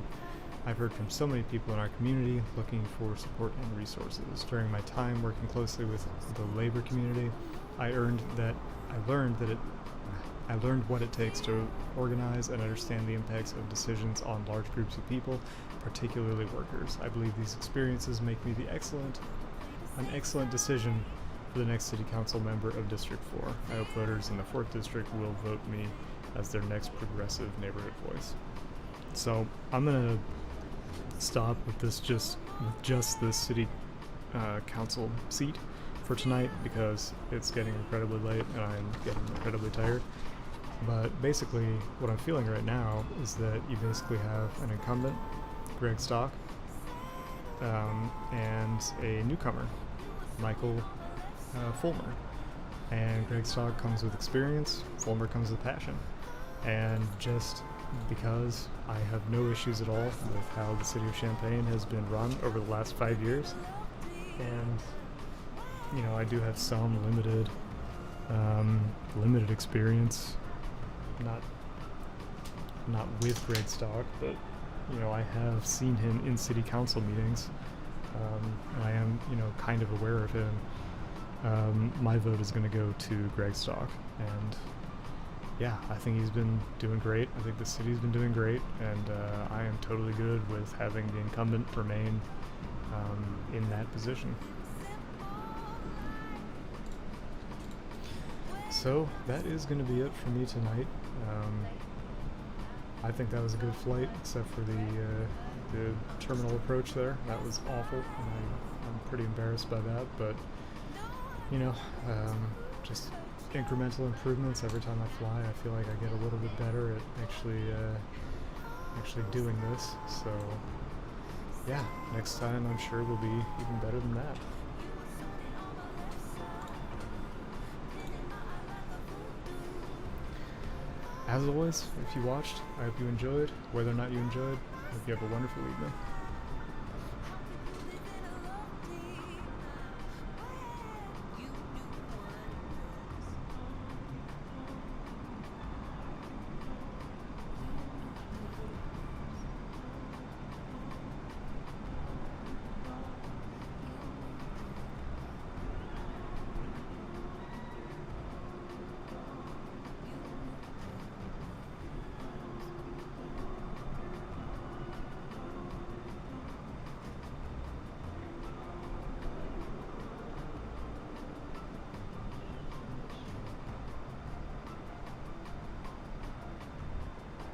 [SPEAKER 1] I've heard from so many people in our community looking for support and resources. During my time working closely with the labor community, I learned what it takes to organize and understand the impacts of decisions on large groups of people, particularly workers. I believe these experiences make me an excellent decision for the next City Council member of District 4. I hope voters in the 4th District will vote me as their next progressive neighborhood voice. So I'm gonna stop with just this City Council seat for tonight because it's getting incredibly late and I'm getting incredibly tired. But basically what I'm feeling right now is that you basically have an incumbent, Greg Stock, and a newcomer, Michael Fulmer. And Greg Stock comes with experience, Fulmer comes with passion. And just because I have no issues at all with how the city of Champaign has been run over the last 5 years, and I do have some limited experience, not not with Greg Stock, but you know, I have seen him in city council meetings, and I am, you know, kind of aware of him. My vote is going to go to Greg Stock, and yeah, I think he's been doing great. I think the city's been doing great, and I am totally good with having the incumbent remain in that position. So that is going to be it for me tonight. I think that was a good flight, except for the terminal approach there. That was awful, and I'm pretty embarrassed by that. But you know, just incremental improvements every time I fly. I feel like I get a little bit better at actually doing this. So yeah, next time I'm sure will be even better than that. As always, if you watched, I hope you enjoyed. Whether or not you enjoyed, I hope you have a wonderful evening.